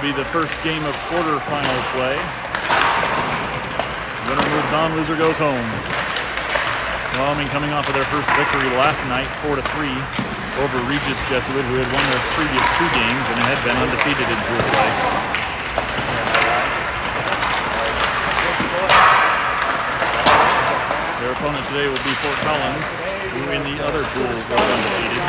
will be the first game of quarterfinal play. Winner moves on, loser goes home. Wyoming coming off of their first victory last night, 4-3, over Regis Jesuit, who had won their previous 2 games and had been undefeated in pool play. Their opponent today will be Fort Collins, who in the other pool was undefeated.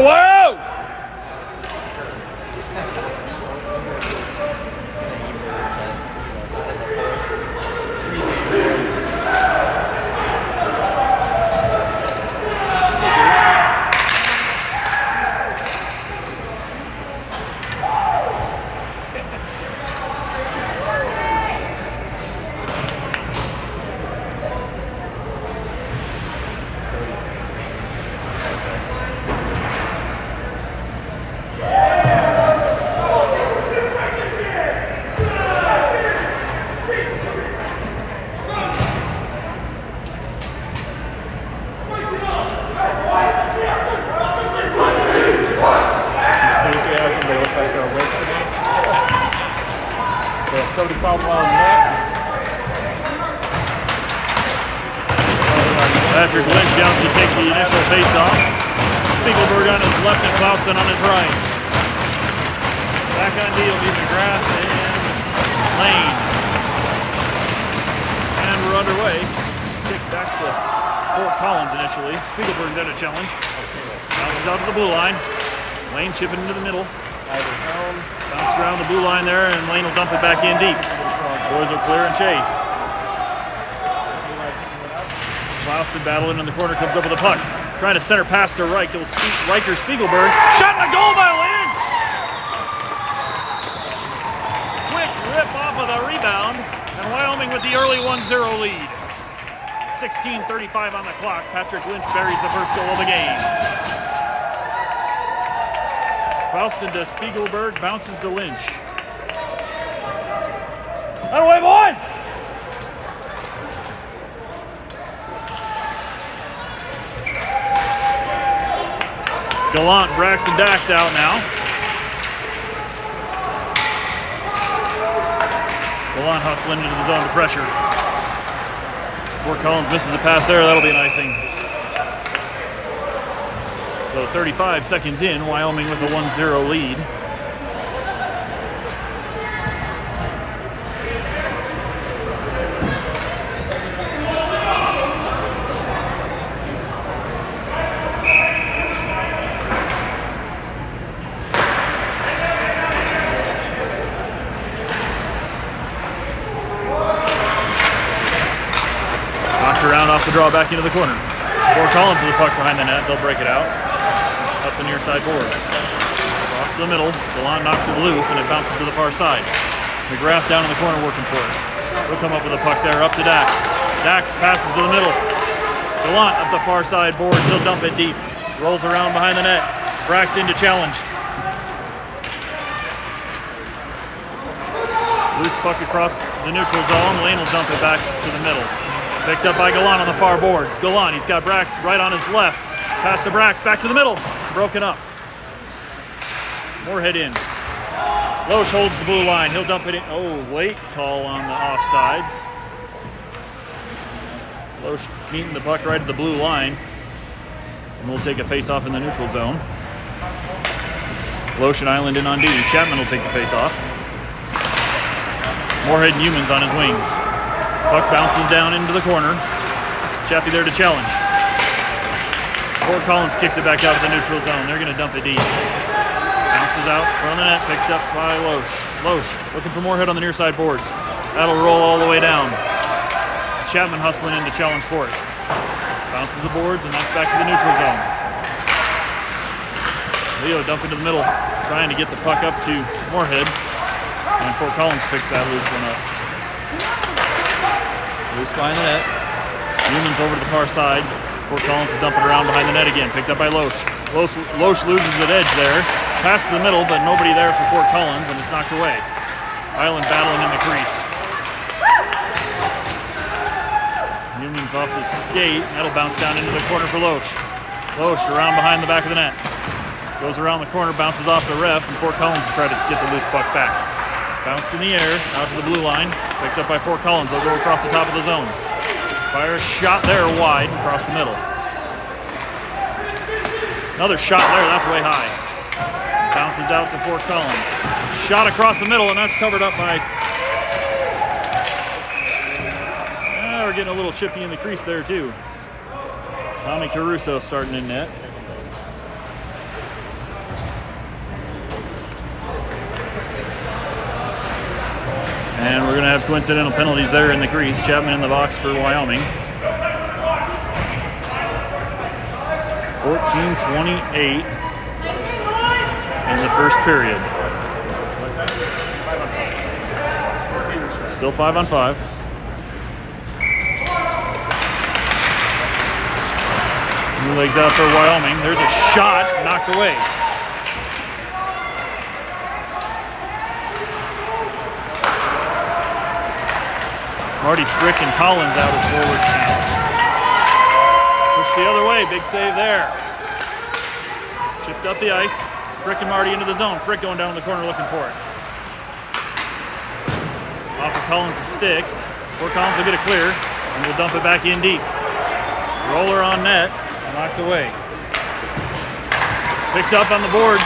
Whoa! Patrick Lynch out to take the initial face-off. Spiegelberg on his left and Clauston on his right. Back on D will be McGrath and Lane. were underway. Kick back to Fort Collins initially. Spiegelberg got a challenge. Bounces out to the blue line. Lane chipping into the middle. Bounces around the blue line there, and Lane will dump it back in deep. Boys will clear and chase. Klauston battling in the corner, comes up with a puck. Trying to center pass to Reich. It was Riker Spiegelberg. Shot in the goal by Lane! Quick rip off of the rebound, and Wyoming with the early 1-0 lead. 16:35 on the clock. Patrick Lynch buries the first goal of the game. Klauston to Spiegelberg, bounces to Lynch. That away, boy! Gallant, Braxton Dax out now. Gallant hustling into the zone to pressure. Fort Collins misses a pass there, that'll be an icing. So 35 seconds in, Wyoming with a 1-0 lead. Around off the draw back into the corner. Fort Collins with the puck behind the net. They'll break it out. Up the near side boards. Across the middle. Gallant knocks it loose and it bounces to the far side. McGrath down in the corner working for it. He'll come up with a puck there. Up to Dax. Dax passes to the middle. Gallant up the far side boards. He'll dump it deep. Rolls around behind the net. Braxton to challenge. Loose puck across the neutral zone. Lane will dump it back to the middle. Picked up by Gallant on the far boards. Gallant, he's got Brax right on his left. Pass to Brax, back to the middle. Broken up. Moorhead in. Loesch holds the blue line. He'll dump it in. Oh, late call on the offsides. Loesch meeting the puck right at the blue line. And we'll take a face-off in the neutral zone. Loesch and Island in on D. Chapman will take the face-off. Moorhead and Humans on his wings. Puck bounces down into the corner. Chappie there to challenge. Fort Collins kicks it back out of the neutral zone. They're going to dump it deep. Bounces out from the net, picked up by Loesch. Loesch looking for Moorhead on the near side boards. That'll roll all the way down. Chapman hustling in to challenge for it. Bounces the boards and that's back to the neutral zone. Leo dump into the middle, trying to get the puck up to Moorhead. And Fort Collins picks that loose one up. Loose behind the net. Humans over to the far side. Fort Collins will dump it around behind the net again. Picked up by Loesch. Loesch loses at edge there. Pass to the middle, but nobody there for Fort Collins, and it's knocked away. Island battling in the crease. Humans off his skate. That'll bounce down into the corner for Loesch. Loesch around behind the back of the net. Goes around the corner, bounces off the ref, and Fort Collins will try to get the loose puck back. Bounced in the air, out to the blue line. Picked up by Fort Collins. They'll go across the top of the zone. Fire shot there wide across the middle. Another shot there, that's way high. Bounces out to Fort Collins. Shot across the middle, and that's covered up by... we're getting a little chippy in the crease there too. Tommy Caruso starting in net. And we're going to have coincidental penalties there in the crease. Chapman in the box for Wyoming. 14:28 in the first period. Still 5-on-5. New legs out for Wyoming. There's a shot knocked away. Marty Frick and Collins out of forwards now. Push the other way, big save there. Chipped up the ice. Frick and Marty into the zone. Frick going down in the corner looking for it. Off of Collins' stick. Fort Collins will get it clear, and we'll dump it back in deep. Roller on net, knocked away. Picked up on the boards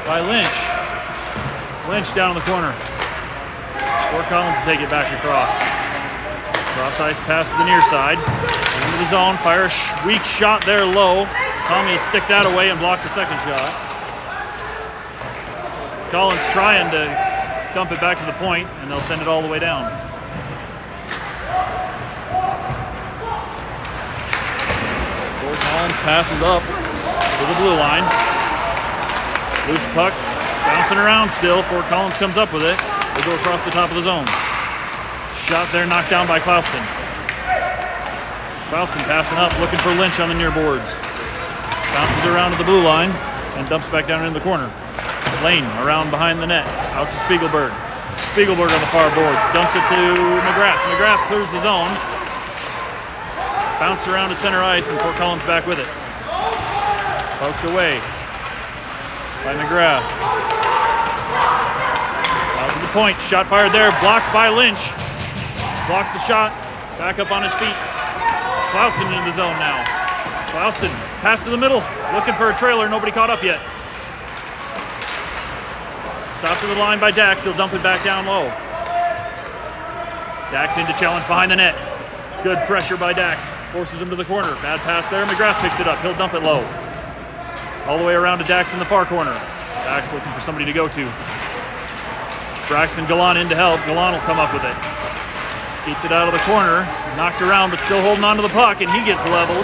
by Lynch. Lynch down in the corner. Fort Collins to take it back across. Cross ice pass to the near side. Into the zone. Fire a weak shot there low. Tommy will stick that away and block the second shot. Collins trying to dump it back to the point, and they'll send it all the way down. Fort Collins passes up to the blue line. Loose puck, bouncing around still. Fort Collins comes up with it. They go across the top of the zone. Shot there, knocked down by Clouston. Clouston passing up, looking for Lynch on the near boards. Bounces around to the blue line and dumps back down into the corner. Lane around behind the net, out to Spiegelberg. Spiegelberg on the far boards, dumps it to McGrath. McGrath clears the zone. Bounced around to center ice and Fort Collins back with it. Poked away by McGrath. Out to the point, shot fired there, blocked by Lynch. Blocks the shot, back up on his feet. Clouston into the zone now. Clouston, pass to the middle, looking for a trailer, nobody caught up yet. Stopped to the line by Dax, he'll dump it back down low. Dax into challenge behind the net. Good pressure by Dax, forces him to the corner. Bad pass there, McGrath picks it up, he'll dump it low. All the way around to Dax in the far corner. Dax looking for somebody to go to. Braxton Gallant in to help, Gallant will come up with it. Skates it out of the corner, knocked around but still holding on to the puck, and he gets leveled.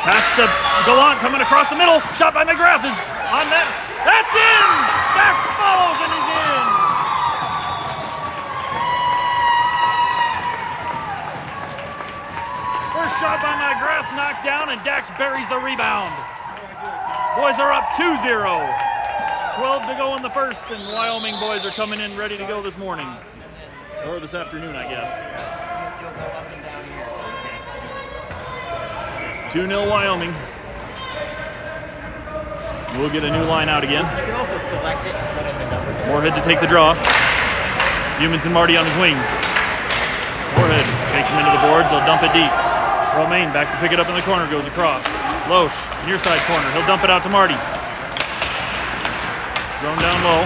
Pass to Gallant coming across the middle, shot by McGrath is on net. That's in! Dax follows and he's in! First shot by McGrath knocked down and Dax buries the rebound. Boys are up 2-0. 12 to go in the first, and the Wyoming boys are coming in ready to go this morning. Or this afternoon, I guess. 2-0 Wyoming. We'll get a new line out again. You can also select it and put in the numbers. Moorhead to take the draw. Humans and Marty on his wings. Moorhead takes him into the boards. They'll dump it deep. Romaine back to pick it up in the corner. Goes across. Loesch, near side corner. He'll dump it out to Marty. Thrown down low.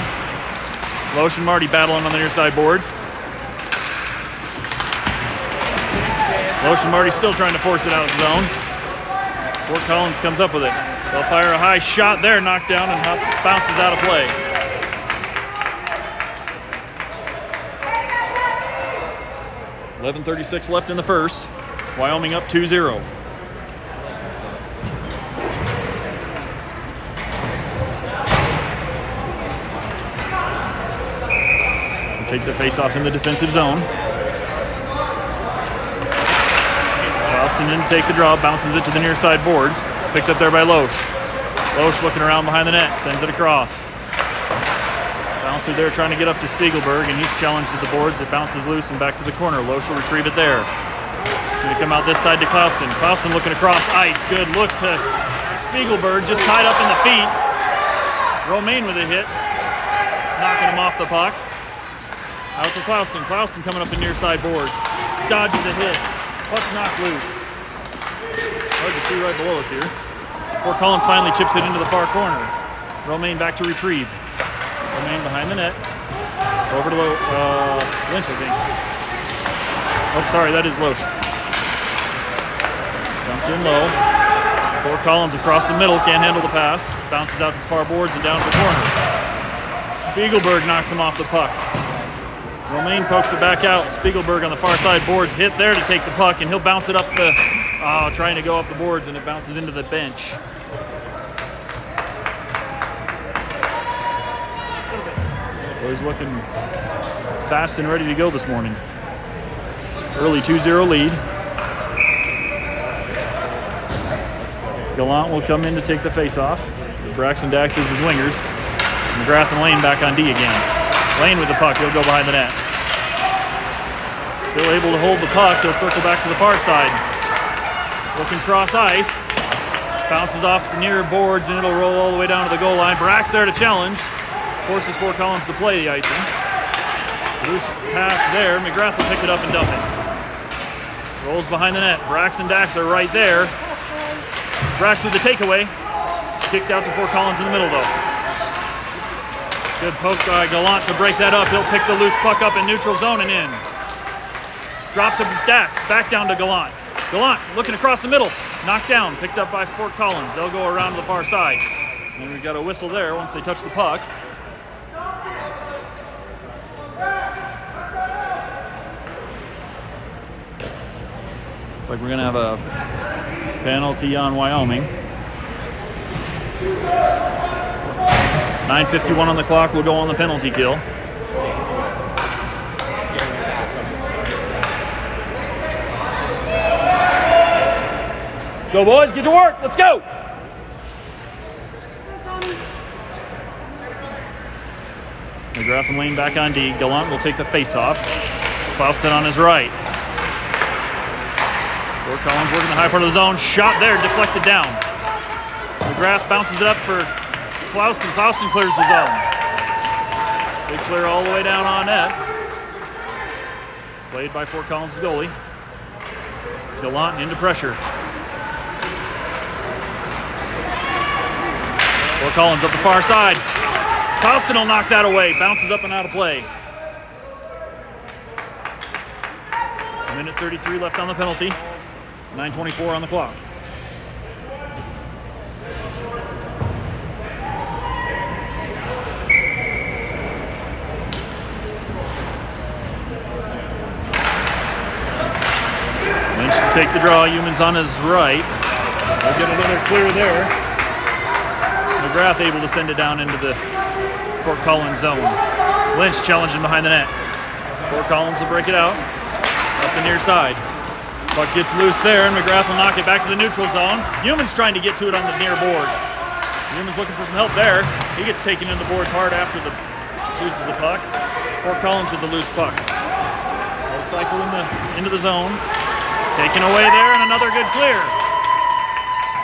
Loesch and Marty battling on the near side boards. Loesch and Marty still trying to force it out of the zone. Fort Collins comes up with it. They'll fire a high shot there, knocked down and bounces out of play. .11:36 left in the first. Wyoming up 2-0. Take the face-off in the defensive zone. Clouston didn't take the draw, bounces it to the near side boards. Picked up there by Loesch. Loesch looking around behind the net, sends it across. Bouncer there trying to get up to Spiegelberg, and he's challenged at the boards. It bounces loose and back to the corner. Loesch will retrieve it there. Going to come out this side to Clouston. Clouston looking across ice. Good look to Spiegelberg, just tied up in the feet. Romaine with a hit, knocking him off the puck. Out to Clouston. Clouston coming up the near side boards. Dodges a hit. Puck's knocked loose. Hard to see right below us here. Fort Collins finally chips it into the far corner. Romaine back to retrieve. Romaine behind the net. Over to Lynch, I think. Oh, sorry, that is Loesch. Dumped in low. Fort Collins across the middle, can't handle the pass. Bounces out to the far boards and down to the corner. Spiegelberg knocks him off the puck. Romaine pokes it back out. Spiegelberg on the far side boards, hit there to take the puck, and he'll bounce it up the, trying to go up the boards, and it bounces into the bench. Boys looking fast and ready to go this morning. Early 2-0 lead. Gallant will come in to take the face-off. Braxton Dax is his wingers. McGrath and Lane back on D again. Lane with the puck, he'll go behind the net. Still able to hold the puck, he'll circle back to the far side. Looking cross ice. Bounces off the near boards and it'll roll all the way down to the goal line. Brax there to challenge. Forces Fort Collins to play the icing. Loose pass there, McGrath will pick it up and dump it. Rolls behind the net, Brax and Dax are right there. Brax with the takeaway. Kicked out to Fort Collins in the middle though. Good poke by Gallant to break that up. He'll pick the loose puck up in neutral zone and in. Drop to Dax. Back down to Gallant. Gallant looking across the middle. Knocked down. Picked up by Fort Collins. They'll go around to the far side. And we've got a whistle there once they touch the puck. Looks like we're going to have a penalty on Wyoming. 9:51 on the clock. We'll go on the penalty kill. Let's go, boys. Get to work. Let's go. McGrath and Lane back on D. Gallant will take the face-off. Faustin on his right. Fort Collins working the high part of the zone. Shot there, deflected down. McGrath bounces it up for Faustin. Faustin clears the zone. Big clear all the way down on net. Played by Fort Collins' goalie. Gallant into pressure. Fort Collins up the far side. Faustin will knock that away. Bounces up and out of play. 1:33 left on the penalty. 9:24 on the clock. Lynch to take the draw. Humans on his right. They'll get another clear there. McGrath able to send it down into the Fort Collins zone. Lynch challenging behind the net. Fort Collins will break it out. Up the near side. Puck gets loose there, and McGrath will knock it back to the neutral zone. Humans trying to get to it on the near boards. Humans looking for some help there. He gets taken in the boards hard after the loses the puck. Fort Collins with the loose puck. They'll cycle into the zone. Taken away there, and another good clear.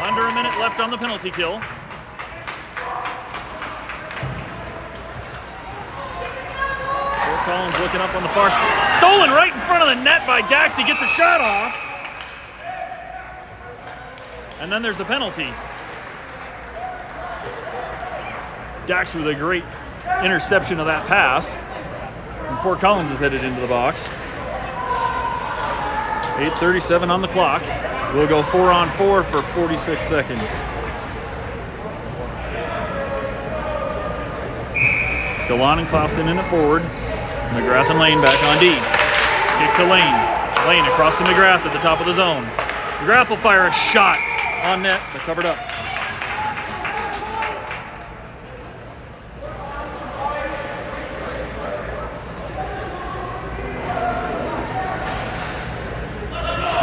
Under a minute left on the penalty kill. Collins looking up on the far side. Stolen right in front of the net by Dax. He gets a shot off. And then there's a penalty. Dax with a great interception of that pass. And Fort Collins is headed into the box. 8:37 on the clock. We'll go 4-on-4 for 46 seconds. Gallant and Clausen in it forward. McGrath and Lane back on D. Kick to Lane. Lane across to McGrath at the top of the zone. McGrath will fire a shot on net, but covered up.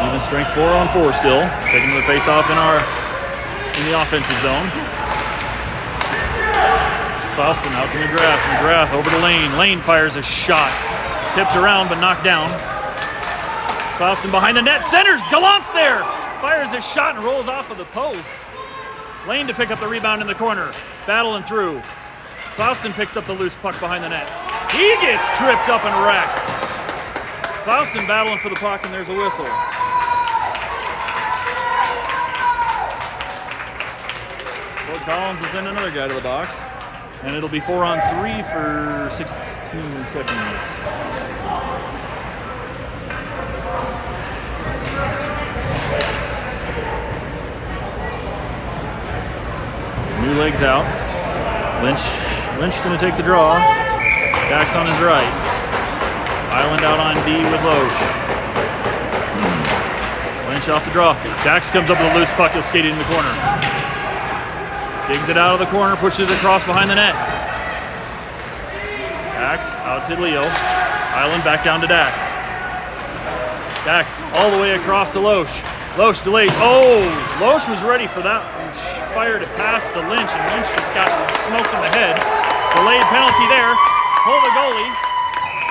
Even strength 4-on-4 still. Taking the face off in the offensive zone. Faustin out to McGrath. McGrath over to Lane. Lane fires a shot. Tipped around but knocked down. Faustin behind the net. Centers. Gallant's there. Fires a shot and rolls off of the post. Lane to pick up the rebound in the corner. Battling through. Faustin picks up the loose puck behind the net. He gets tripped up and wrecked. Faustin battling for the puck, and there's a whistle. Fort Collins will send another guy to the box. And it'll be 4-on-3 for 16 seconds. New legs out. Lynch gonna take the draw. Dax on his right. Island out on D with Loesch. Lynch off the draw. Dax comes up with a loose puck. He'll skate it in the corner. Digs it out of the corner, pushes it across behind the net. Dax out to Leo. Island back down to Dax. Dax all the way across to Loesch. Loesch delayed. Oh, Loesch was ready for that. Fired it past to Lynch, and Lynch just got smoked in the head. Delayed penalty there. Pull the goalie.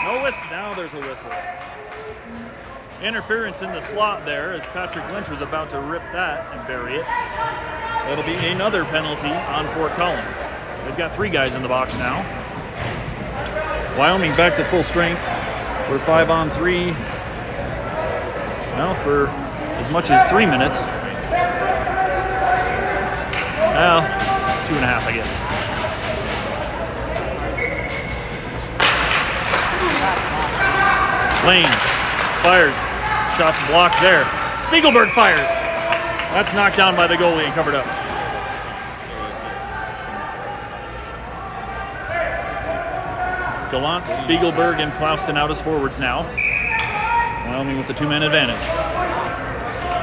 No whistle. Now there's a whistle. Interference in the slot there as Patrick Lynch was about to rip that and bury it. That'll be another penalty on Fort Collins. They've got 3 guys in the box now. Wyoming back to full strength. We're 5-on-3 now for as much as 3 minutes. Well, 2.5, I guess. Lane fires. Shots blocked there. Spiegelberg fires. That's knocked down by the goalie and covered up. Gallant, Spiegelberg, and Klauston out as forwards now. Wyoming with the 2-man advantage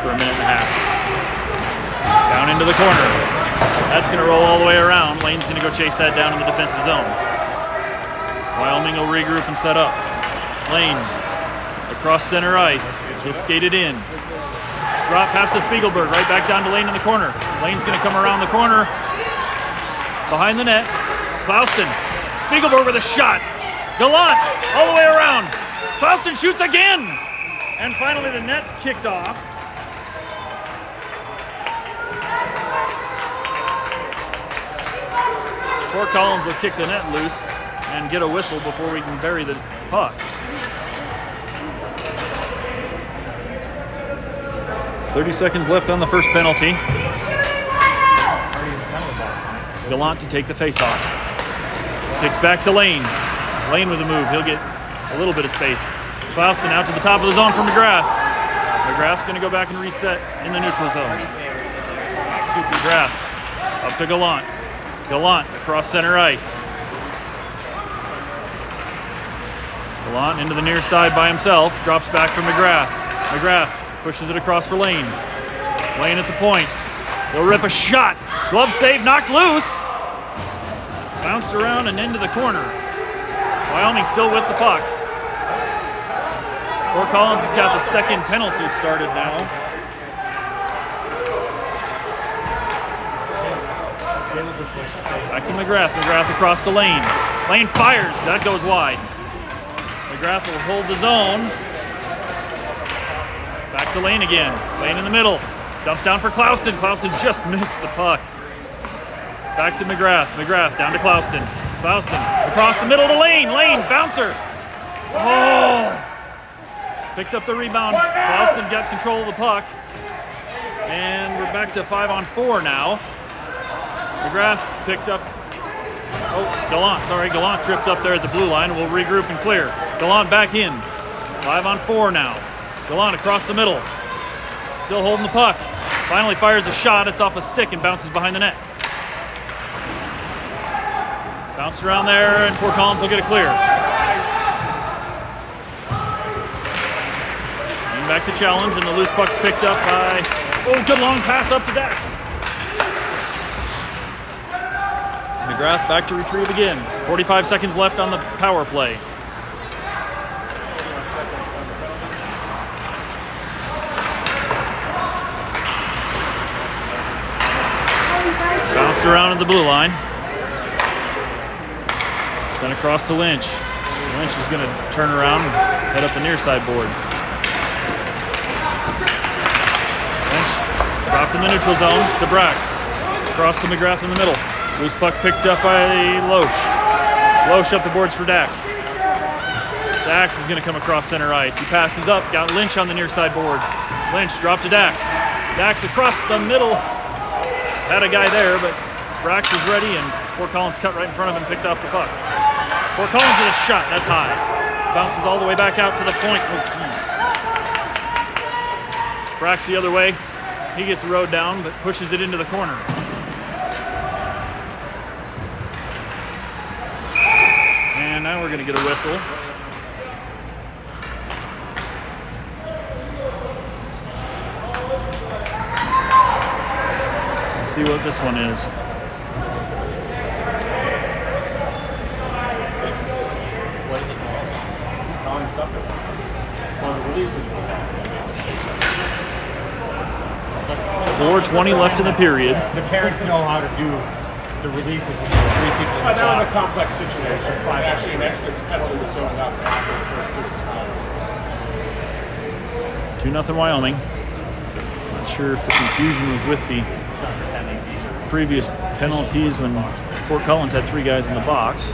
for a minute and a half. Down into the corner. That's going to roll all the way around. Lane's going to go chase that down in the defensive zone. Wyoming will regroup and set up. Lane across center ice. Just skated in. Drop past to Spiegelberg. Right back down to Lane in the corner. Lane's going to come around the corner. Behind the net. Klauston. Spiegelberg with a shot. Gallant all the way around. Klauston shoots again. And finally the net's kicked off. Fort Collins will kick the net loose and get a whistle before we can bury the puck. 30 seconds left on the first penalty. Gallant to take the face-off. Kicked back to Lane. Lane with a move. He'll get a little bit of space. Klauston out to the top of the zone for McGrath. McGrath's going to go back and reset in the neutral zone. McGrath up to Gallant. Gallant across center ice. Gallant into the near side by himself. Drops back for McGrath. McGrath pushes it across for Lane. Lane at the point. He'll rip a shot. Glove save, knocked loose. Bounced around and into the corner. Wyoming still with the puck. Fort Collins has got the second penalty started now. Back to McGrath. McGrath across the lane. Lane fires. That goes wide. McGrath will hold the zone. Back to Lane again. Lane in the middle. Dumps down for Klauston. Klauston just missed the puck. Back to McGrath. McGrath down to Klauston. Klauston across the middle to Lane. Lane, bouncer. Oh! Picked up the rebound. Klauston got control of the puck. And we're back to 5-on-4 now. McGrath picked up. Oh, Gallant. Sorry, Gallant tripped up there at the blue line. We'll regroup and clear. Gallant back in. 5-on-4 now. Gallant across the middle. Still holding the puck. Finally fires a shot. It's off a stick and bounces behind the net. Bounced around there, and Fort Collins will get a clear. And back to challenge, and the loose puck's picked up by. Oh, good long pass up to Dax. McGrath back to retrieve again. 45 seconds left on the power play. Bounced around at the blue line. Sent across to Lynch. Lynch is going to turn around and head up the near side boards. Lynch dropped in the neutral zone to Brax. Across to McGrath in the middle. Loose puck picked up by Loesch. Loesch up the boards for Dax. Dax is going to come across center ice. He passes up, got Lynch on the near side boards. Lynch dropped to Dax. Dax across the middle. Had a guy there, but Brax was ready, and Fort Collins cut right in front of him and picked off the puck. Fort Collins with a shot. That's high. Bounces all the way back out to the point. Oh, jeez. Brax the other way. He gets rode down, but pushes it into the corner. And now we're going to get a whistle. Let's see what this one is. What is it called? It's calling something. Well, the release is 4:20 left in the period. The parents know how to do the releases when there's three people in the That was a box. complex situation. Actually, an extra penalty was going up after the first two expired. 2-0 Wyoming. Not sure if the confusion was with the previous penalties when Fort Collins had 3 guys in the box.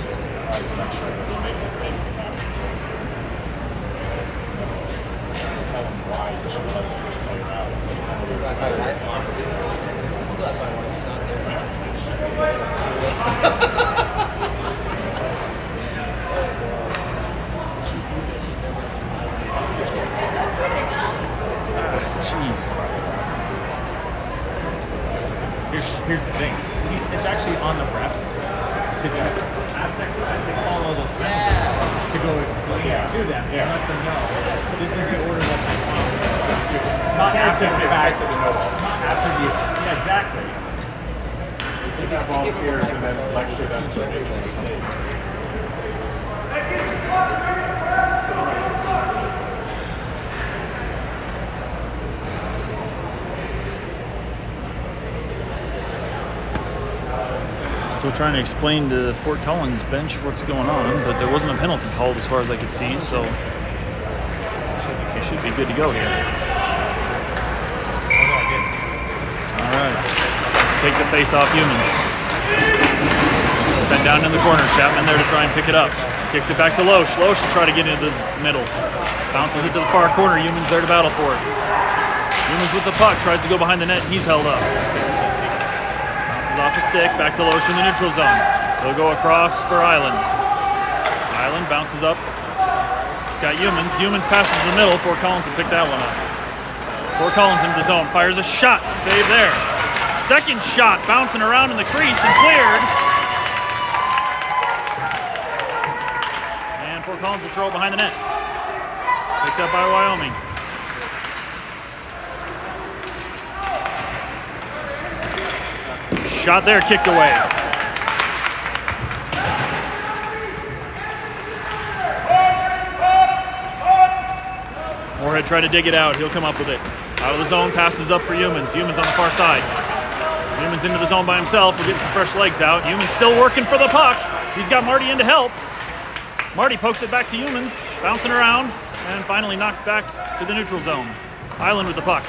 to call all those penalties, to go explain to them and let them know this is the order that my county is going to do. Not after the fact. Expected to know all. Not after the yeah, exactly. You have volunteers and then lecture them for making a mistake. Still trying to explain to Fort Collins bench what's going on, but there wasn't a penalty called as far as I could see, so should be good to go here. All right, take the face off Humans. Sent down in the corner. Chapman there to try and pick it up. Kicks it back to Loesch. Loesch will try to get into the middle. Bounces it to the far corner. Humans there to battle for it. Humans with the puck. Tries to go behind the net. He's held up. Bounces off the stick. Back to Loesch in the neutral zone. They'll go across for Island. Island bounces up. He's got Humans. Humans passes to the middle. Fort Collins will pick that one up. Fort Collins into the zone. Fires a shot. Save there. Second shot. Bouncing around in the crease and cleared. Fort Collins will throw it behind the net. Picked up by Wyoming. Shot there, kicked away. Moorhead tried to dig it out. He'll come up with it. Out of the zone, passes up for Humans. Humans on the far side. Humans into the zone by himself. We're getting some fresh legs out. Humans still working for the puck. He's got Marty in to help. Marty pokes it back to Humans, bouncing around, and finally knocked back to the neutral zone. Island with the puck.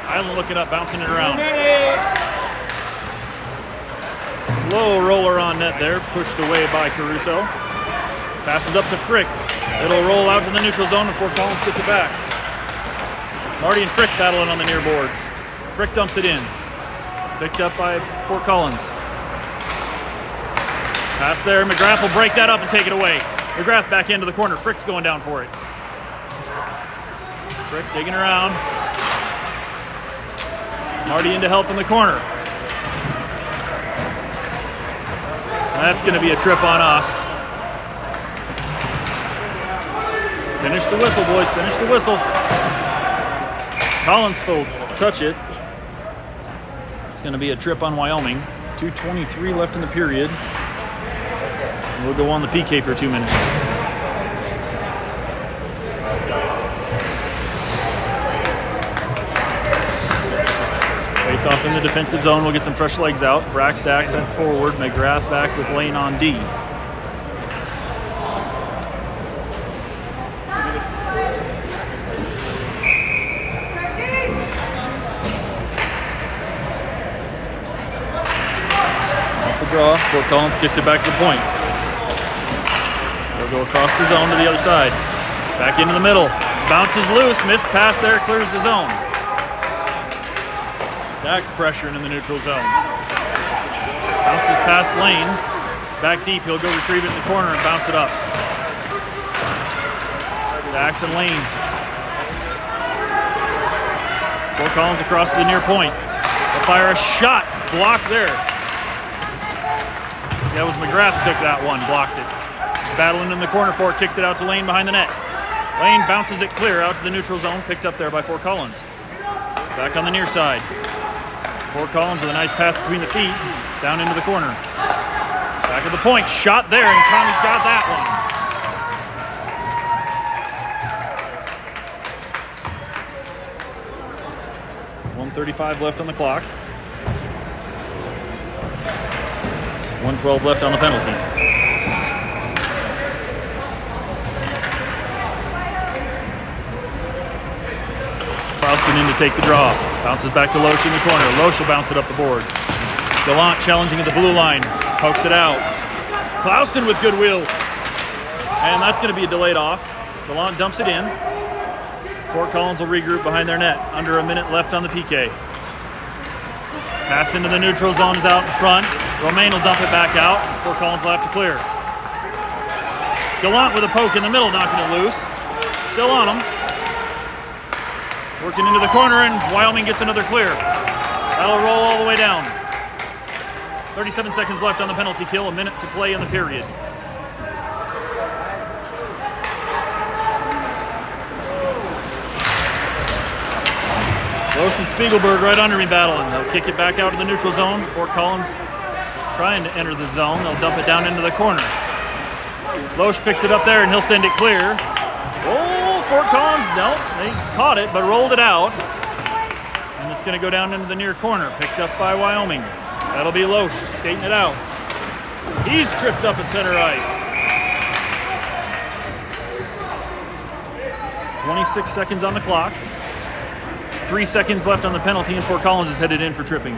Island looking up, bouncing it around. Slow roller on net there, pushed away by Caruso. Passes up to Frick. It'll roll out to the neutral zone before Collins gets it back. Marty and Frick battling on the near boards. Frick dumps it in. Picked up by Fort Collins. Pass there, McGrath will break that up and take it away. McGrath back into the corner. Frick's going down for it. Frick digging around. Marty in to help in the corner. That's going to be a trip on us. Finish the whistle, boys. Finish the whistle. Collins will touch it. It's going to be a trip on Wyoming. 2:23 left in the period. We'll go on the PK for 2 minutes. Face off in the defensive zone. We'll get some fresh legs out. Brackstack sent forward. McGrath back with Lane on D. Draw. Fort Collins kicks it back to the point. They'll go across the zone to the other side. Back into the middle. Bounces loose. Missed pass there. Clears the zone. Dax pressuring in the neutral zone. Bounces past Lane. Back deep. He'll go retrieve it in the corner and bounce it up. Dax and Lane. Fort Collins across to the near point. They'll fire a shot. Blocked there. That was McGrath who took that one, blocked it. Battling in the corner for it, kicks it out to Lane behind the net. Lane bounces it clear out to the neutral zone, picked up there by Fort Collins. Back on the near side. Fort Collins with a nice pass between the feet, down into the corner. Back at the point, shot there, and Tommy's got that one. 1:35 left on the clock. 1:12 left on the penalty. Klauston in to take the draw. Bounces back to Loesch in the corner. Loesch will bounce it up the boards. Gallant challenging at the blue line. Pokes it out. Klauston with good wheels. And that's going to be a delayed off. Gallant dumps it in. Fort Collins will regroup behind their net. Under a minute left on the PK. Pass into the neutral zone is out in front. Romaine will dump it back out. Fort Collins will have to clear. Gallant with a poke in the middle, knocking it loose. Still on him. Working into the corner, and Wyoming gets another clear. That'll roll all the way down. 37 seconds left on the penalty kill, a minute to play in the period. Loesch and Spiegelberg right under me battling. They'll kick it back out to the neutral zone. Fort Collins trying to enter the zone. They'll dump it down into the corner. Loesch picks it up there and he'll send it clear. Oh, Fort Collins, no, they caught it but rolled it out. And it's going to go down into the near corner, picked up by Wyoming. That'll be Loesch skating it out. He's tripped up at center ice. 26 seconds on the clock. 3 seconds left on the penalty, and Fort Collins is headed in for tripping.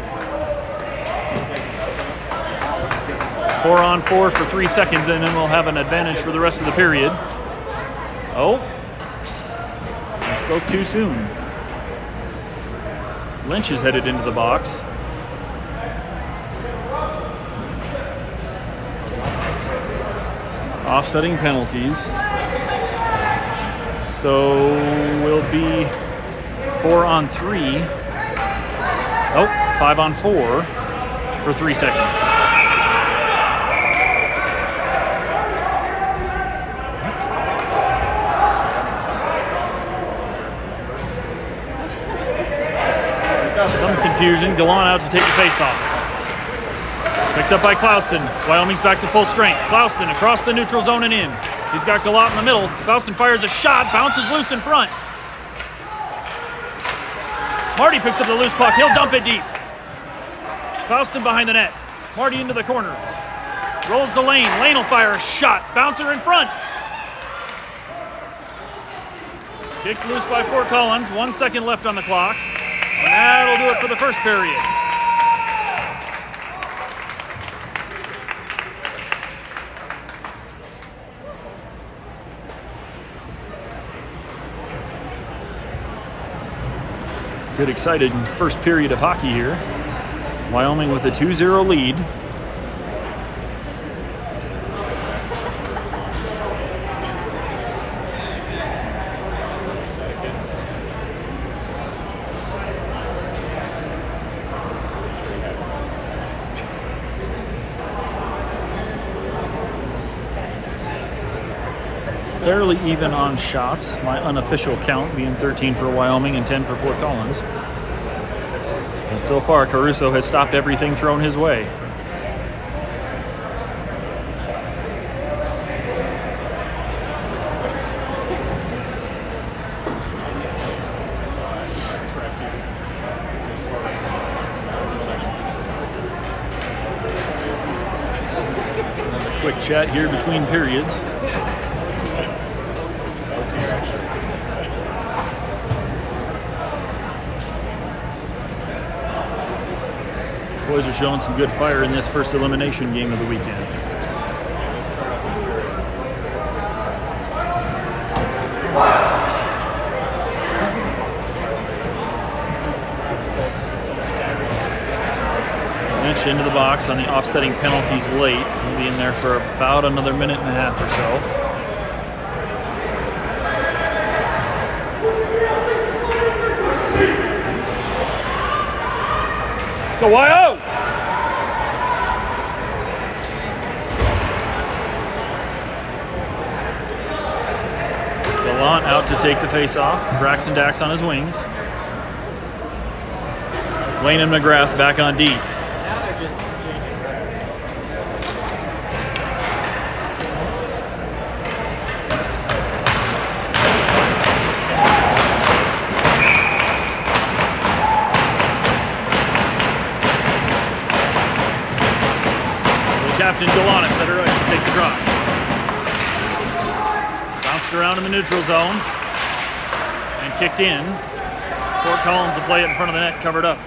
4-on-4 for 3 seconds, and then we'll have an advantage for the rest of the period. Oh, I spoke too soon. Lynch is headed into the box. Offsetting penalties. So we'll be 4-on-3. Oh, 5-on-4 for 3 seconds. Some confusion. Gallant out to take the face-off. Picked up by Clouston. Wyoming's back to full strength. Clouston across the neutral zone and in. He's got Gallant in the middle. Clouston fires a shot, bounces loose in front. Marty picks up the loose puck. He'll dump it deep. Clouston behind the net. Marty into the corner. Rolls the lane. Lane will fire a shot. Bouncer in front. Kicked loose by Fort Collins. 1 second left on the clock. And that'll do it for the first period. Good, excited first period of hockey here. Wyoming with a 2-0 lead. Fairly even on shots, my unofficial count being 13 for Wyoming and 10 for Fort Collins. And so far, Caruso has stopped everything thrown his way. Quick chat here between periods. Boys are showing some good fire in this first elimination game of the weekend. Lynch into the box on the offsetting penalties late. He'll be in there for about another minute and a half or so. Go Wyo! Gallant out to take the face-off. Braxton Dax on his wings. Wayne and McGrath back on D. Now they're just exchanging recipes. Captain Gallant at center ice to take the draw. Bounced around in the neutral zone and kicked in. Fort Collins will play it in front of the net, covered up.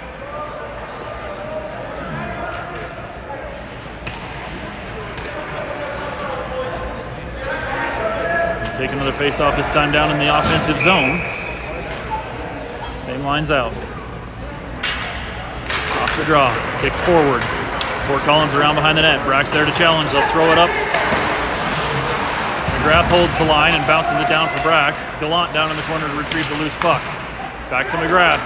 Take another face-off, this time down in the offensive zone. Same lines out. Off the draw, kicked forward. Fort Collins around behind the net. Brack's there to challenge. They'll throw it up. McGrath holds the line and bounces it down for Brax. Gallant down in the corner to retrieve the loose puck. Back to McGrath.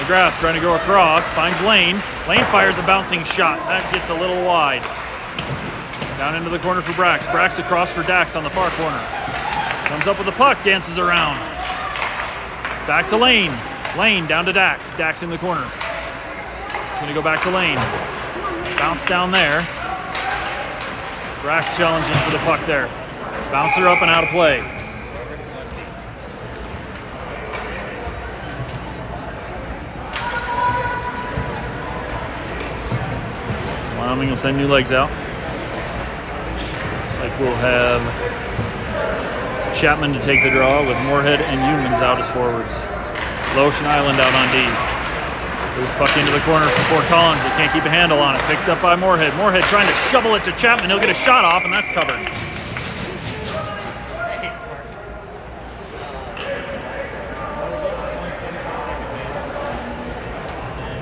McGrath trying to go across, finds Lane. Lane fires a bouncing shot. That gets a little wide. Down into the corner for Brax. Brax across for Dax on the far corner. Comes up with the puck, dances around. Back to Lane. Lane down to Dax. Dax in the corner. Gonna go back to Lane. Bounce down there. Brax challenging for the puck there. Bouncer up and out of play. Wyoming will send new legs out. Looks like we'll have Chapman to take the draw with Moorhead and Humans out as forwards. Loesch and Island out on D. Loose puck into the corner for Fort Collins. They can't keep a handle on it. Picked up by Moorhead. Moorhead trying to shovel it to Chapman. He'll get a shot off, and that's covered.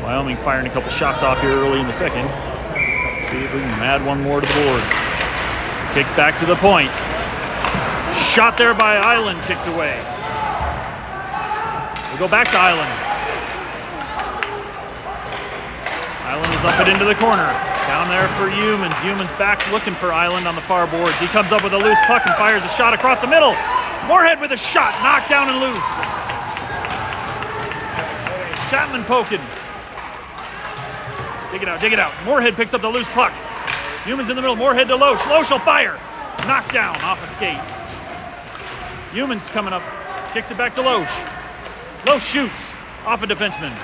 Wyoming firing a couple shots off here early in the second. See if we can add one more to the board. Kick back to the point. Shot there by Island, kicked away. We'll go back to Island. Island is up it into the corner. Down there for Humans. Humans back looking for Island on the far boards. He comes up with a loose puck and fires a shot across the middle. Moorhead with a shot, knocked down and loose. Chapman poking. Dig it out, dig it out. Moorhead picks up the loose puck. Humans in the middle, Moorhead to Loesch. Loesch will fire. Knocked down off a skate. Humans coming up, kicks it back to Loesch. Loesch shoots off a defenseman.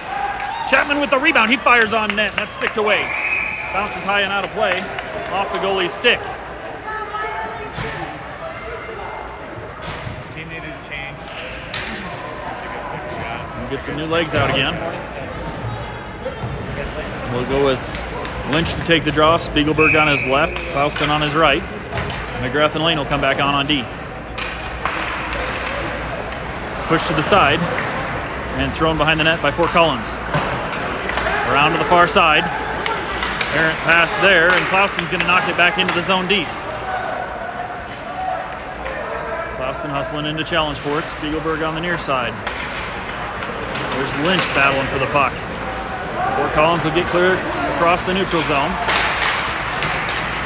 Chapman with the rebound, he fires on net, that's sticked away. Bounces high and out of play, off the goalie's stick. Team needed to change. We'll get some new legs out again. We'll go with Lynch to take the draw, Spiegelberg on his left, Faustin on his right. McGrath and Lane will come back on D. Push to the side and thrown behind the net by Fort Collins. Around to the far side. Errant pass there, and Clauston's going to knock it back into the zone deep. Clauston hustling into challenge for it. Spiegelberg on the near side. There's Lynch battling for the puck. Fort Collins will get cleared across the neutral zone.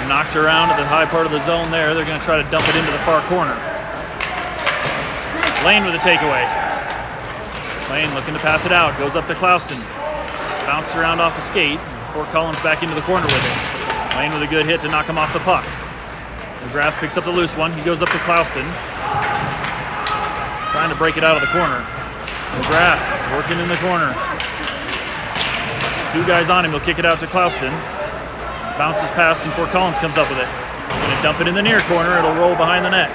Knocked around at the high part of the zone there. They're going to try to dump it into the far corner. Lane with a takeaway. Lane looking to pass it out. Goes up to Clauston. Bounced around off a skate. Fort Collins back into the corner with it. Lane with a good hit to knock him off the puck. McGrath picks up the loose one. He goes up to Clauston. Trying to break it out of the corner. McGrath working in the corner. Two guys on him. He'll kick it out to Clauston. Bounces past and Fort Collins comes up with it. Gonna dump it in the near corner. It'll roll behind the net.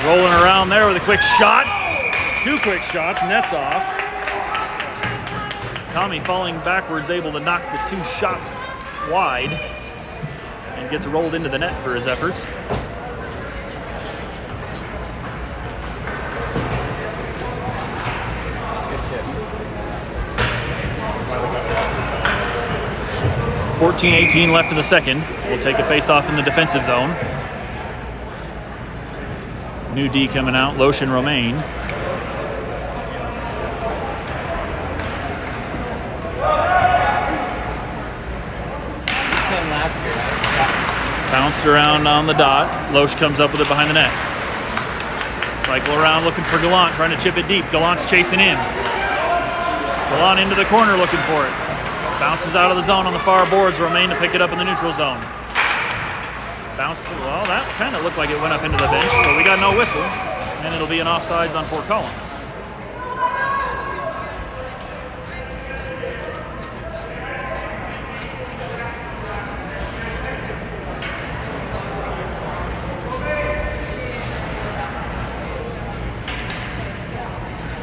Rolling around there with a quick shot. Two quick shots, net's off. Tommy falling backwards, able to knock the two shots wide and gets rolled into the net for his efforts. .18 left in the second. We'll take a face-off in the defensive zone. New D coming out, Loesch and Romaine. Bounced around on the dot. Loesch comes up with it behind the net. Cycle around looking for Gallant, trying to chip it deep. Gallant's chasing in. Gallant into the corner looking for it. Bounces out of the zone on the far boards. Romaine to pick it up in the neutral zone. Bounce, well, that kind of looked like it went up into the bench, but we got no whistle, and it'll be an offsides on Fort Collins.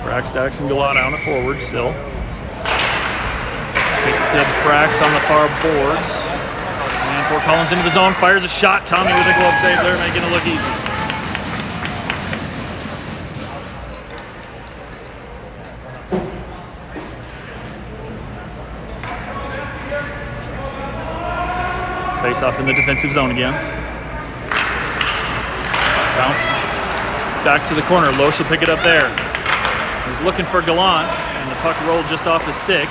Brax, Dax, and Gallant out at forward still. Kick to Brax on the far boards. And Fort Collins into the zone, fires a shot. Tommy with a glove save there, making it look easy. Face off in the defensive zone again. Bounce back to the corner. Loesch will pick it up there. was looking for Gallant, and the puck rolled just off his stick.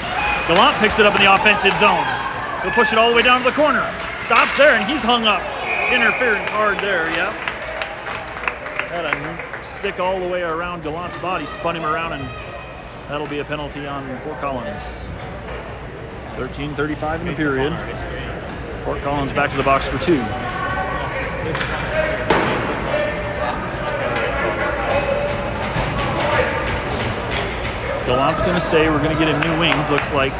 Gallant picks it up in the offensive zone. He'll push it all the way down to the corner. Stops there, and he's hung up. Interference hard there, yep. Had a stick all the way around Gallant's body, spun him around, and that'll be a penalty on Fort Collins. 13:35 in the period. Fort Collins back to the box for 2. Gallant's going to stay. We're going to get him new wings. Looks like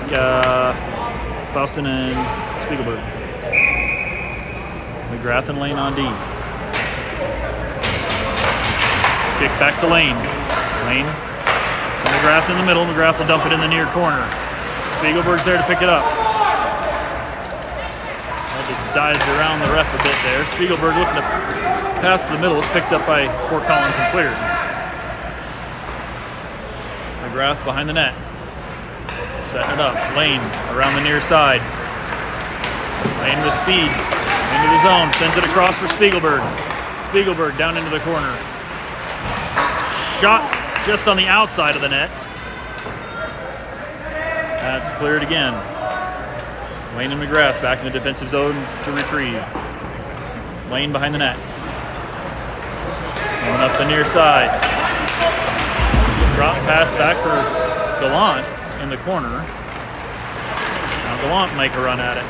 Faustin and Spiegelberg. McGrath and Lane on D. Kick back to Lane. Lane. McGrath in the middle. McGrath will dump it in the near corner. Spiegelberg's there to pick it up. Had to dive around the ref a bit there. Spiegelberg looking to pass to the middle. It's picked up by Fort Collins and cleared. McGrath behind the net. Setting it up. Lane around the near side. Lane with speed. Into the zone. Sends it across for Spiegelberg. Spiegelberg down into the corner. Shot just on the outside of the net. That's cleared again. Lane and McGrath back in the defensive zone to retrieve. Lane behind the net. Coming up the near side. Drop pass back for Gallant in the corner. Now Gallant make a run at it.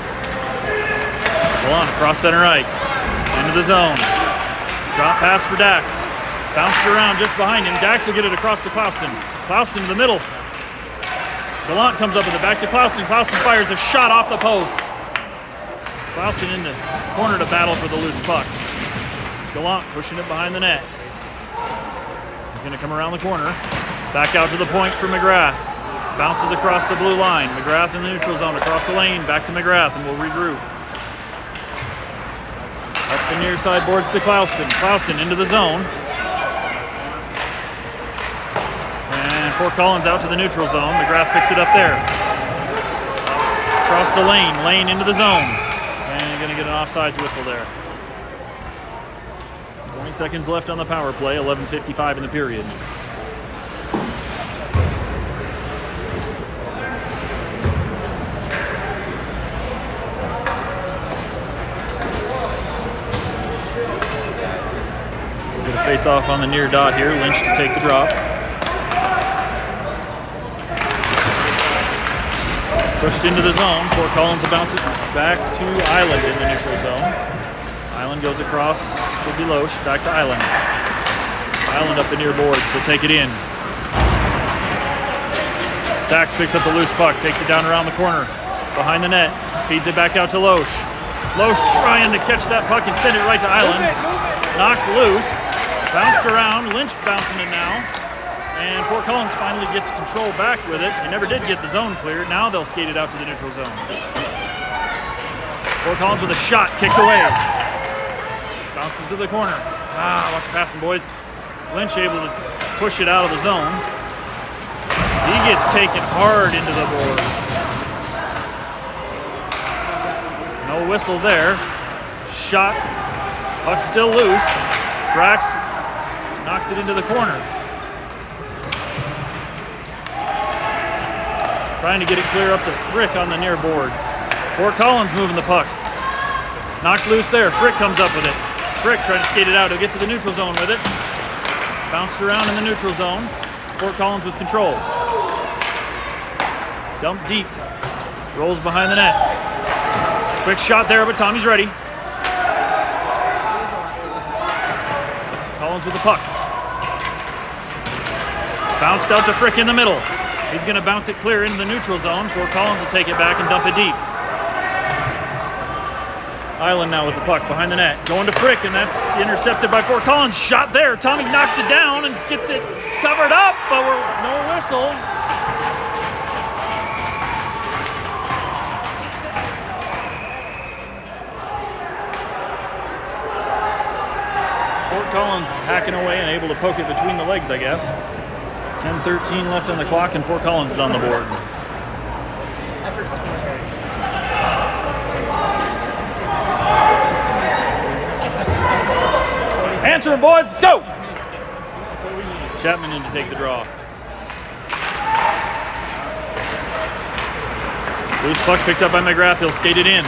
Gallant across center ice. Into the zone. Drop pass for Dax. Bounced around just behind him. Dax will get it across to Klauston. Klauston to the middle. Gallant comes up with it back to Klauston. Klauston fires a shot off the post. Klauston in the corner to battle for the loose puck. Gallant pushing it behind the net. He's going to come around the corner. Back out to the point for McGrath. Bounces across the blue line. McGrath in the neutral zone across the lane. Back to McGrath and we'll regroup. Up the near side boards to Klauston. Klauston into the zone. And Fort Collins out to the neutral zone. McGrath picks it up there. Across the lane. Lane into the zone. And you're going to get an offsides whistle there. 20 seconds left on the power play. 11:55 in the period. Face off on the near dot here. Lynch to take the drop. Pushed into the zone. Fort Collins will bounce it back to Island in the neutral zone. Island goes across to Deloche. Back to Island. Island up the near boards. He'll take it in. Dax picks up the loose puck. Takes it down around the corner. Behind the net. Feeds it back out to Loesch. Loesch trying to catch that puck and send it right to Island. Knocked loose. Bounced around, Lynch bouncing it now, and Fort Collins finally gets control back with it. They never did get the zone cleared. Now they'll skate it out to the neutral zone. Fort Collins with a shot kicked away. Bounces to the corner. Watch the passing, boys. Lynch able to push it out of the zone. He gets taken hard into the boards. No whistle there. Shot. Puck still loose. Brax knocks it into the corner. Trying to get it clear up to Frick on the near boards. Fort Collins moving the puck. Knocked loose there. Frick comes up with it. Frick trying to skate it out. He'll get to the neutral zone with it. Bounced around in the neutral zone. Fort Collins with control. Dump deep. Rolls behind the net. Quick shot there, but Tommy's ready. Collins with the puck. Bounced out to Frick in the middle. He's going to bounce it clear into the neutral zone. Fort Collins will take it back and dump it deep. Island now with the puck behind the net. Going to Frick, and that's intercepted by Fort Collins. Shot there. Tommy knocks it down and gets it covered up, but no whistle. Fort Collins hacking away and able to poke it between the legs, I guess. 10:13 left on the clock, and Fort Collins is on the board. Answer him, boys. Let's go. Chapman in to take the draw. Loose puck picked up by McGrath. He'll skate it in.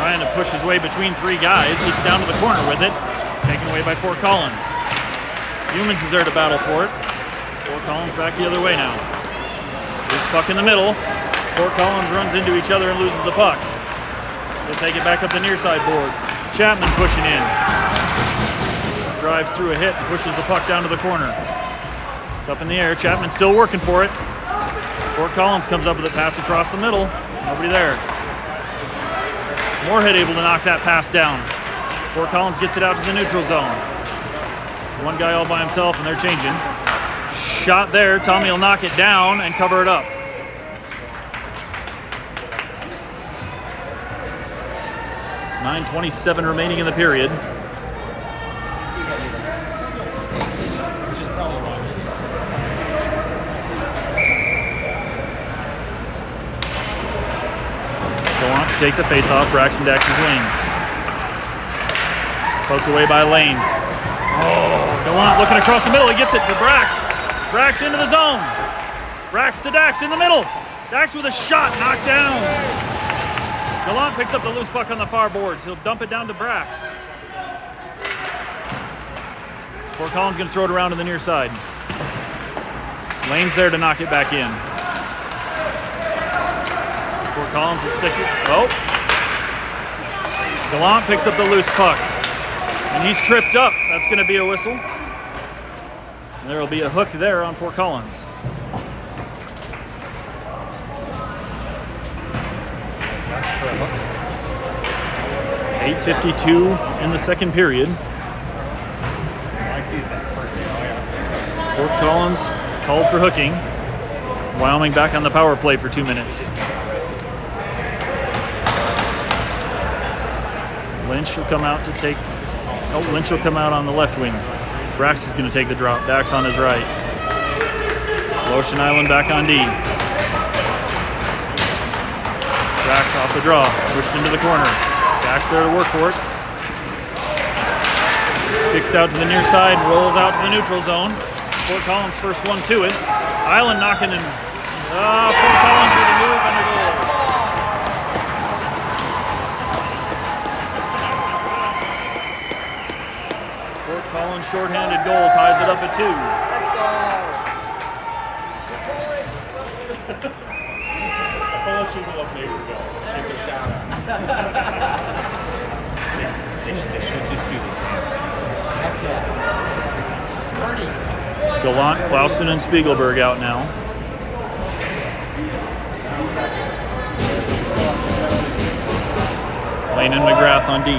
Trying to push his way between three guys. Gets down to the corner with it. Taken away by Fort Collins. Humans is there to battle for it. Fort Collins back the other way now. Loose puck in the middle. Fort Collins runs into each other and loses the puck. They'll take it back up the near side boards. Chapman pushing in. Drives through a hit and pushes the puck down to the corner. It's up in the air. Chapman's still working for it. Fort Collins comes up with it, pass across the middle. Nobody there. Moorhead able to knock that pass down. Fort Collins gets it out to the neutral zone. One guy all by himself and they're changing. Shot there. Tommy will knock it down and cover it up. .9:27 remaining in the period. Which is probably why. Gallant to take the face-off. Braxton Dax's wings. Poked away by Lane. Oh, Gallant looking across the middle. He gets it to Brax. Brax into the zone. Brax to Dax in the middle. Dax with a shot knocked down. Gallant picks up the loose puck on the far boards. He'll dump it down to Brax. Fort Collins going to throw it around to the near side. Lane's there to knock it back in. Fort Collins will stick it. Oh. Gallant picks up the loose puck. And he's tripped up. That's going to be a whistle. And there will be a hook there on Fort Collins. .8:52 in the second period. Fort Collins called for hooking. Wyoming back on the power play for 2 minutes. Lynch will come out to take. Oh, Lynch will come out on the left wing. Brax is going to take the drop. Dax on his right. Ocean Island back on D. Brax off the draw. Pushed into the corner. Dax there to work for it. Kicks out to the near side. Rolls out to the neutral zone. Fort Collins first one to it. Island knocking and Fort Collins with a move and a goal. Fort Collins shorthanded goal ties it up at 2. The fellow people of Naperville. It's a shout out. They should just do the same. Gallant, Klauston, and Spiegelberg out now. Lane and McGrath on D.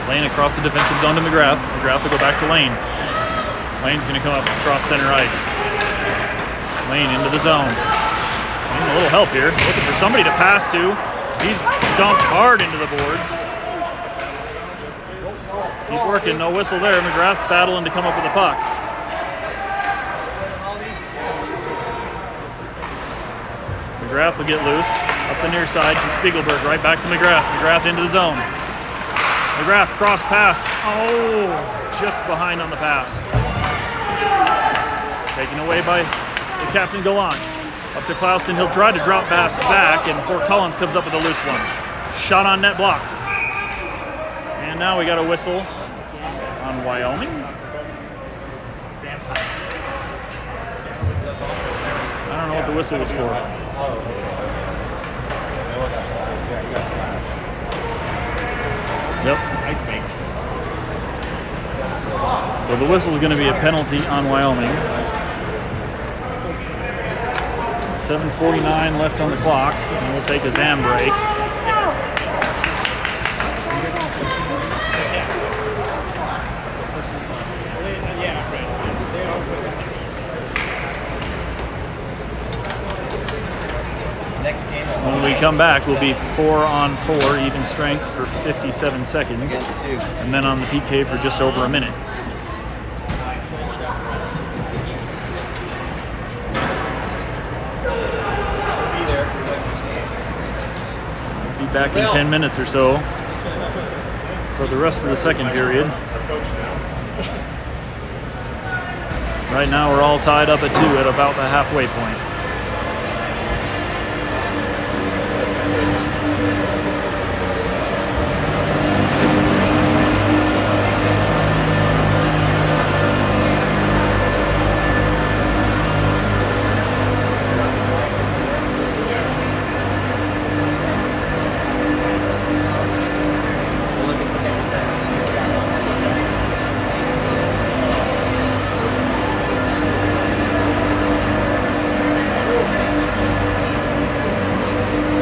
Lane across the defensive zone to McGrath. McGrath will go back to Lane. Lane's going to come up across center ice. Lane into the zone. Lane a little help here. Looking for somebody to pass to. He's dumped hard into the boards. Keep working, no whistle there. McGrath battling to come up with the puck. McGrath will get loose. Up the near side to Spiegelberg. Right back to McGrath. McGrath into the zone. McGrath cross pass. Oh, just behind on the pass. Taken away by the captain Gallant. Up to Klauston. He'll try to drop pass back, and Fort Collins comes up with a loose one. Shot on net blocked. And now we got a whistle on Wyoming. I don't know what the whistle was for. Yep. So the whistle is going to be a penalty on Wyoming. 7:49 left on the clock, and we'll take a Zam break. Next game is When we come back, we'll be 4-on-4 even strength for 57 seconds, and then on the PK for just over a minute. Be back in 10 minutes or so for the rest of the second period. Right now we're all tied up at 2 at about the halfway point.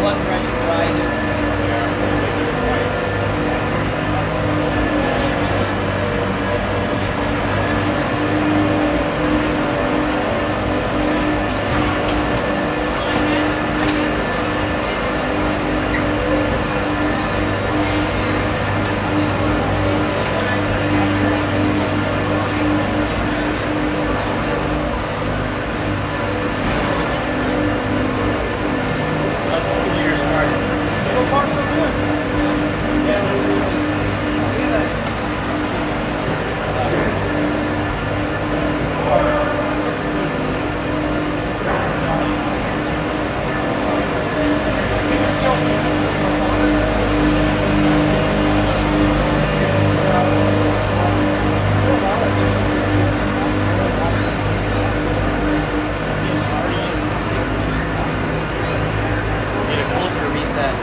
Blood pressure rising. How's the school year started? So far, so good. Need a culture reset.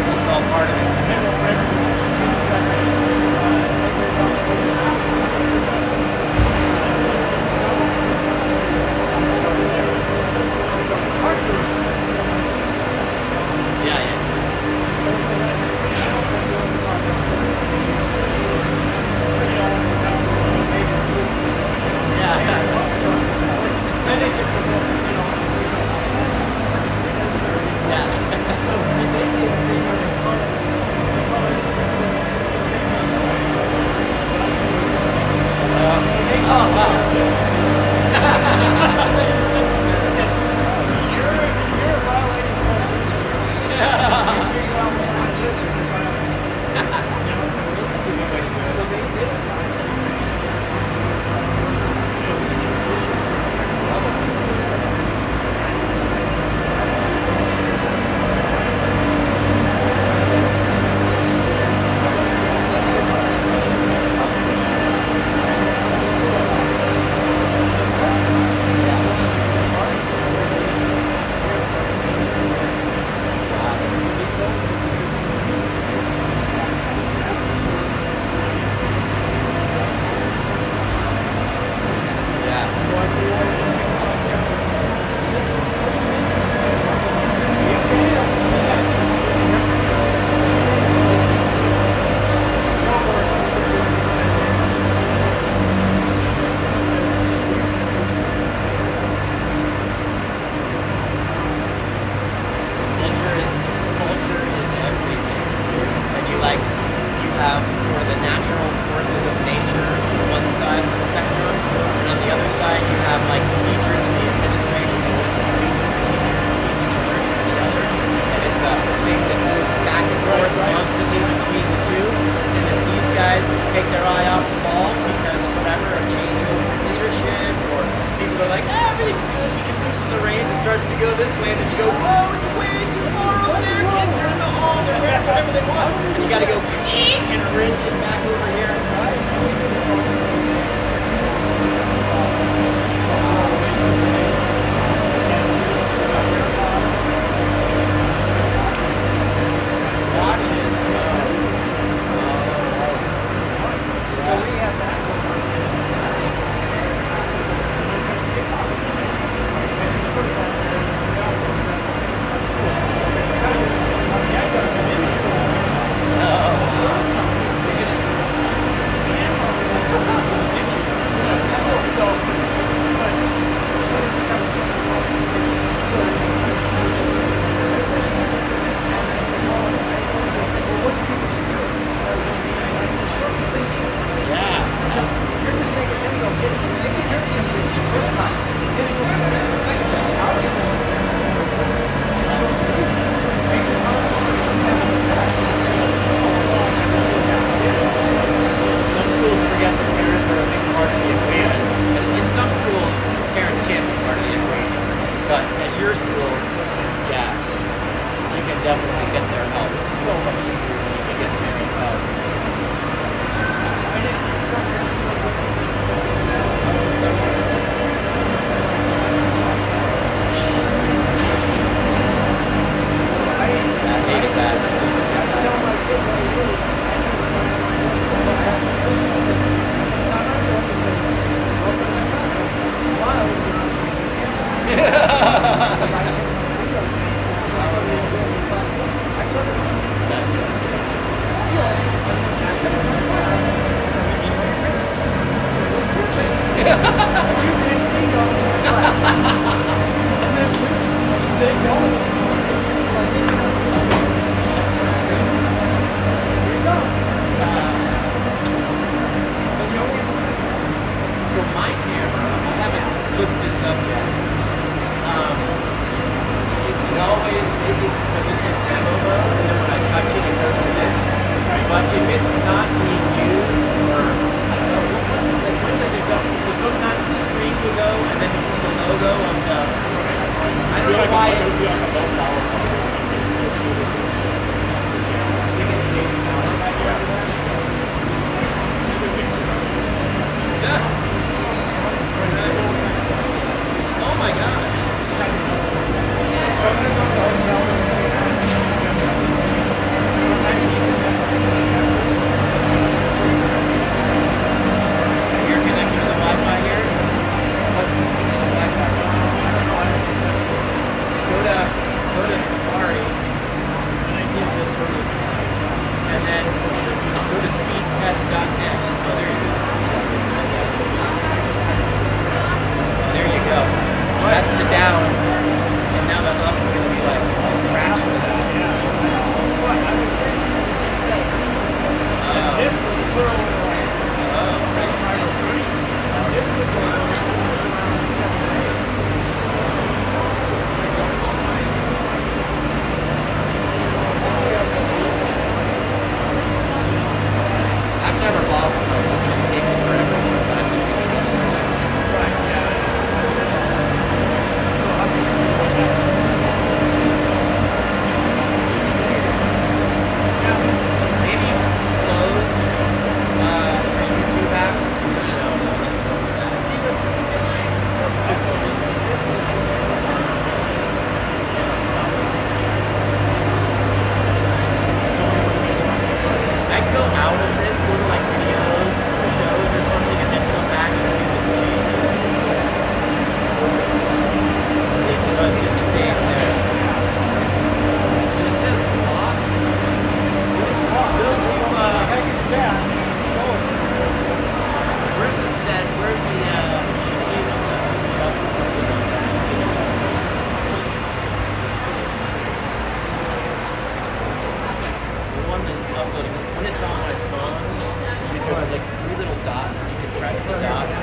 It's all part of it. Yeah, yeah. Culture is everything. And you have sort of the natural forces of nature on one side of the spectrum, and on the other side you have like teachers and the administration and what's policing the teacher and learning from the other. And it's a thing that moves back and forth constantly between the two. And if these guys take their eye off the ball because whatever, a change of leadership or people are like, everything's good, we can loosen the reins, it starts to go this way, and then you go, whoa, it's way too far over there, kids are in the hall, they're wearing whatever they want. And you gotta go and wrench it back over here. Watches. So we have that. Oh. will, yeah, you can definitely get their help. It's so much easier when you can get parents' help. I hated So my camera, I haven't hooked this up yet. It always, maybe it's because it's in demo mode, and then when I touch it, it goes to this. But if it's not being used, or I don't know, like when does it go? Because sometimes the screen will go, and then you see the logo of the. I don't know why it would be like a low power. I think it saves power by doing that. Yeah. Oh my gosh. You're connected to the Wi-Fi here? What's the speed of the Wi-Fi? Go to Safari. And then go to speedtest.net. Oh, there you go. There you go. That's the down, and now the up's going to be like a fraction of that. This was curled like this was around 7 I've never lost one. It takes forever sometimes. Maybe close your YouTube app. I'd go out of this, go to like videos or shows or something, and then come back and see if it's changed. So it just stays there. And it says lock. Go to, where's the set, where's the, should be able to adjust something on that, you know? The one that's uploading, when it's on my phone, there's like 3 little dots, and you can press the dots.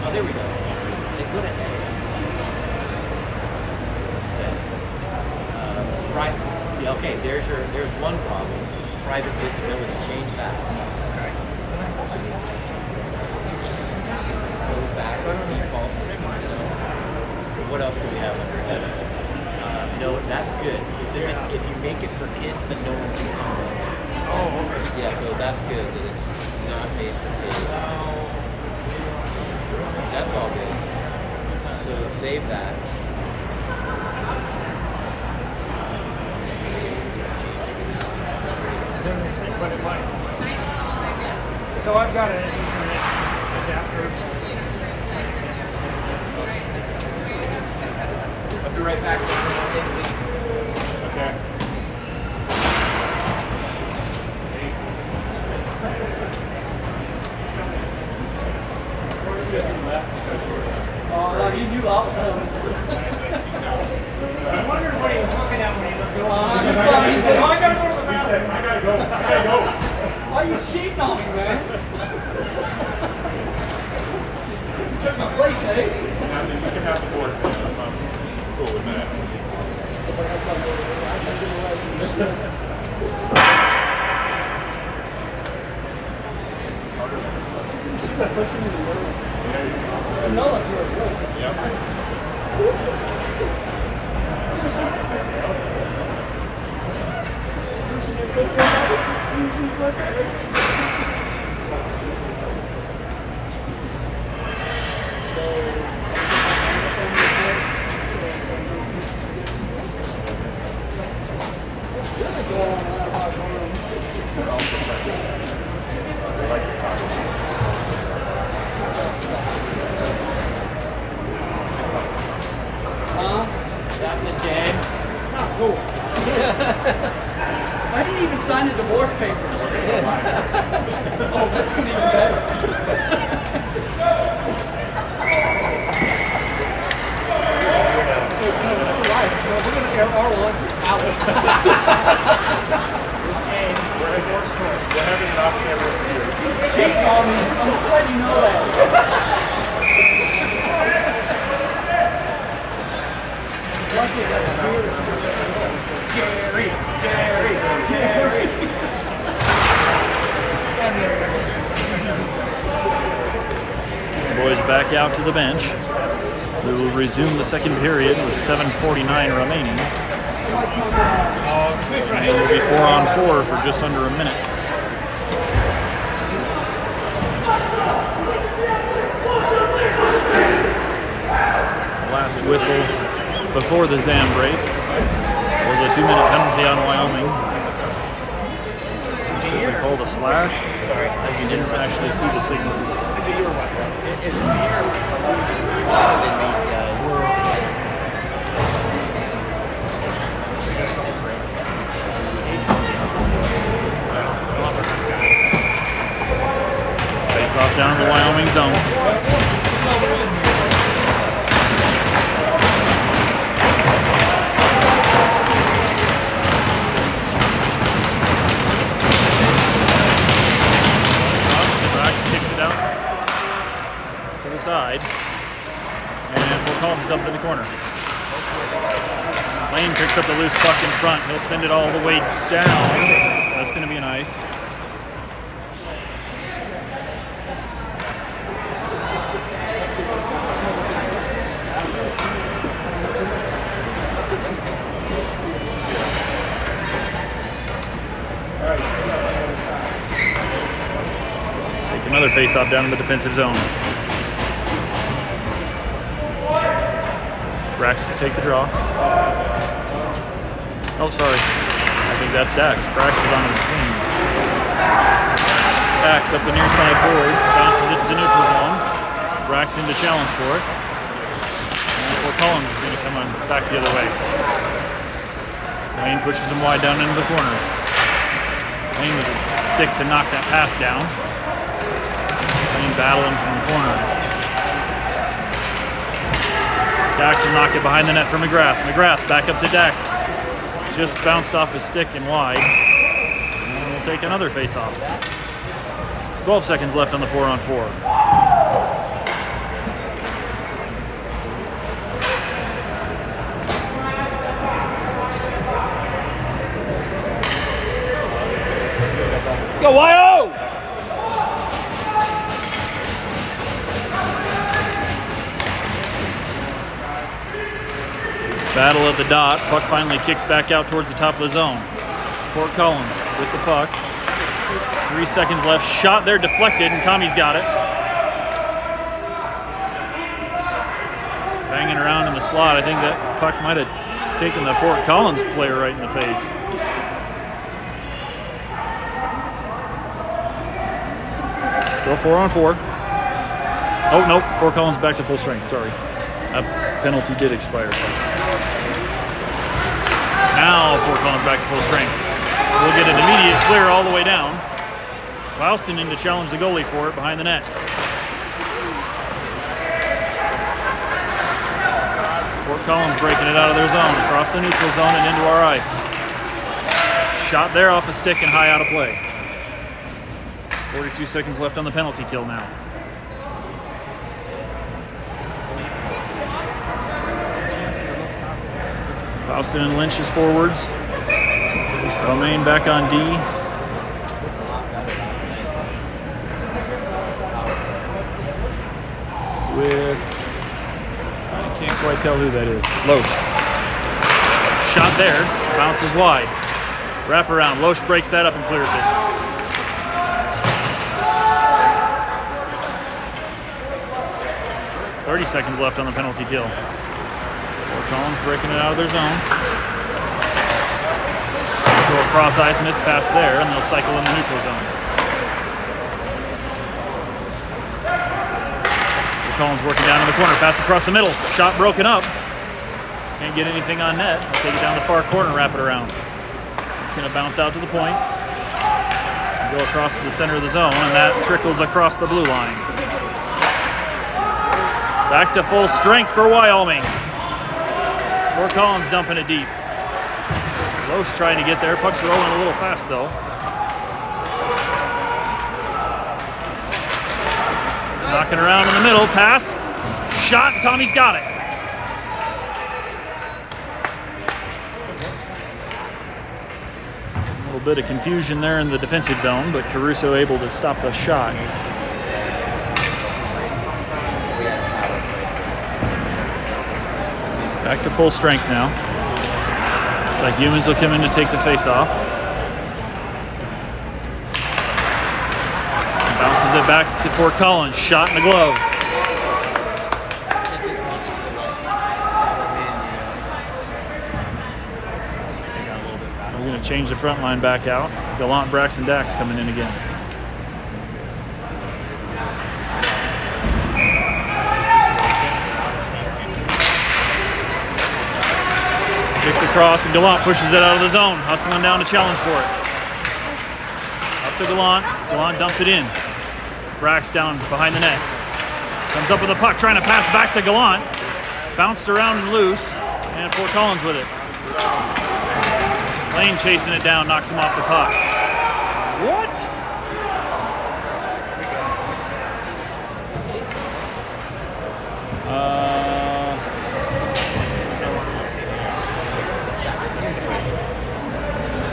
Oh, there we go. They go to edit. Set. Right. Yeah, okay, there's one problem. It's private visibility. Change that. Okay. Sometimes it goes back or defaults to something else. What else do we have under edit? No, that's good. Because if you make it for kids, then no one can come in. Oh, okay. Yeah, so that's good that it's not made for kids. That's all good. So save that. It doesn't say, but it might. So I've got an Ethernet adapter. I'll be right back. Okay. Oh, you knew I was home. I wondered what he was looking at when he was going. He said, oh, I gotta go to the bathroom. I gotta go. I said go. Why are you cheating on me, man? You took my place, eh? Now then you can have the board. I'm cool with that. It's like I saw I can't get away from this shit. See that person in the middle? Yeah, What's happening, James? It's not cool. I didn't even sign the divorce papers. Oh, that's gonna be even better. We're gonna air our laundry out. We're having an off-camera series. Cheating on me. I'm just letting you know that. Boys back out to the bench. We will resume the second period with 7:49 remaining. And it will be 4-on-4 for just under a minute. Last whistle before the Zam break was a 2-minute penalty on Wyoming. Should be called a slash. Sorry. You didn't actually see the signal. Is it better than these guys? Face off down to the Wyoming zone. Side, and Fort Collins dumped in the corner. Lane picks up the loose puck in front. He'll send it all the way down. That's going to be an ice. Take another face-off down in the defensive zone. Brax to take the draw. Oh, sorry. I think that's Dax. Brax is on the screen. Dax up the near side boards, bounces it to the neutral zone. Brax in to challenge for it. And Fort Collins is going to come on back the other way. Wayne pushes him wide down into the corner. Wayne with a stick to knock that pass down. Wayne battling from the corner. Dax will knock it behind the net for McGrath. McGrath back up to Dax. Just bounced off his stick and wide. And we'll take another face-off. 12 seconds left on the 4-on-4. Let's go, Wyo! Battle at the dot. Puck finally kicks back out towards the top of the zone. Fort Collins with the puck. 3 seconds left. Shot there deflected, and Tommy's got it. Banging around in the slot. I think that puck might have taken the Fort Collins player right in the face. Still 4-on-4. Oh, nope. Fort Collins back to full strength. Sorry. That penalty did expire. Now Fort Collins back to full strength. We'll get an immediate clear all the way down. Wylston in to challenge the goalie for it behind the net. Fort Collins breaking it out of their zone, across the neutral zone and into our ice. Shot there off a stick and high out of play. 42 seconds left on the penalty kill now. Austin and Lynch is forwards. Romaine back on D. With quite tell who that is. Loesch. Shot there. Bounces wide. Wrap around. Loesch breaks that up and clears it. .30 seconds left on the penalty kill. Fort Collins breaking it out of their zone. Go across ice, miss pass there, and they'll cycle in the neutral zone. Fort Collins working down in the corner, pass across the middle. Shot broken up. Can't get anything on net. I'll take it down the far corner, wrap it around. It's going to bounce out to the point. Go across to the center of the zone, and that trickles across the blue line. Back to full strength for Wyoming. Fort Collins dumping it deep. Loesch trying to get there. Puck's rolling a little fast though. Knocking around in the middle. Pass. Shot. Tommy's got it. A little bit of confusion there in the defensive zone, but Caruso able to stop the shot. Back to full strength now. Looks like Humans will come in to take the face off. Bounces it back to Fort Collins. Shot in the glove. We're going to change the front line back out. Gallant, Braxton, Dax coming in again. Kicked across, and Gallant pushes it out of the zone. Hustling down to challenge for it. Up to Gallant. Gallant dumps it in. Brax down behind the net. Comes up with a puck, trying to pass back to Gallant. Bounced around and loose, and Fort Collins with it. Lane chasing it down, knocks him off the puck. What?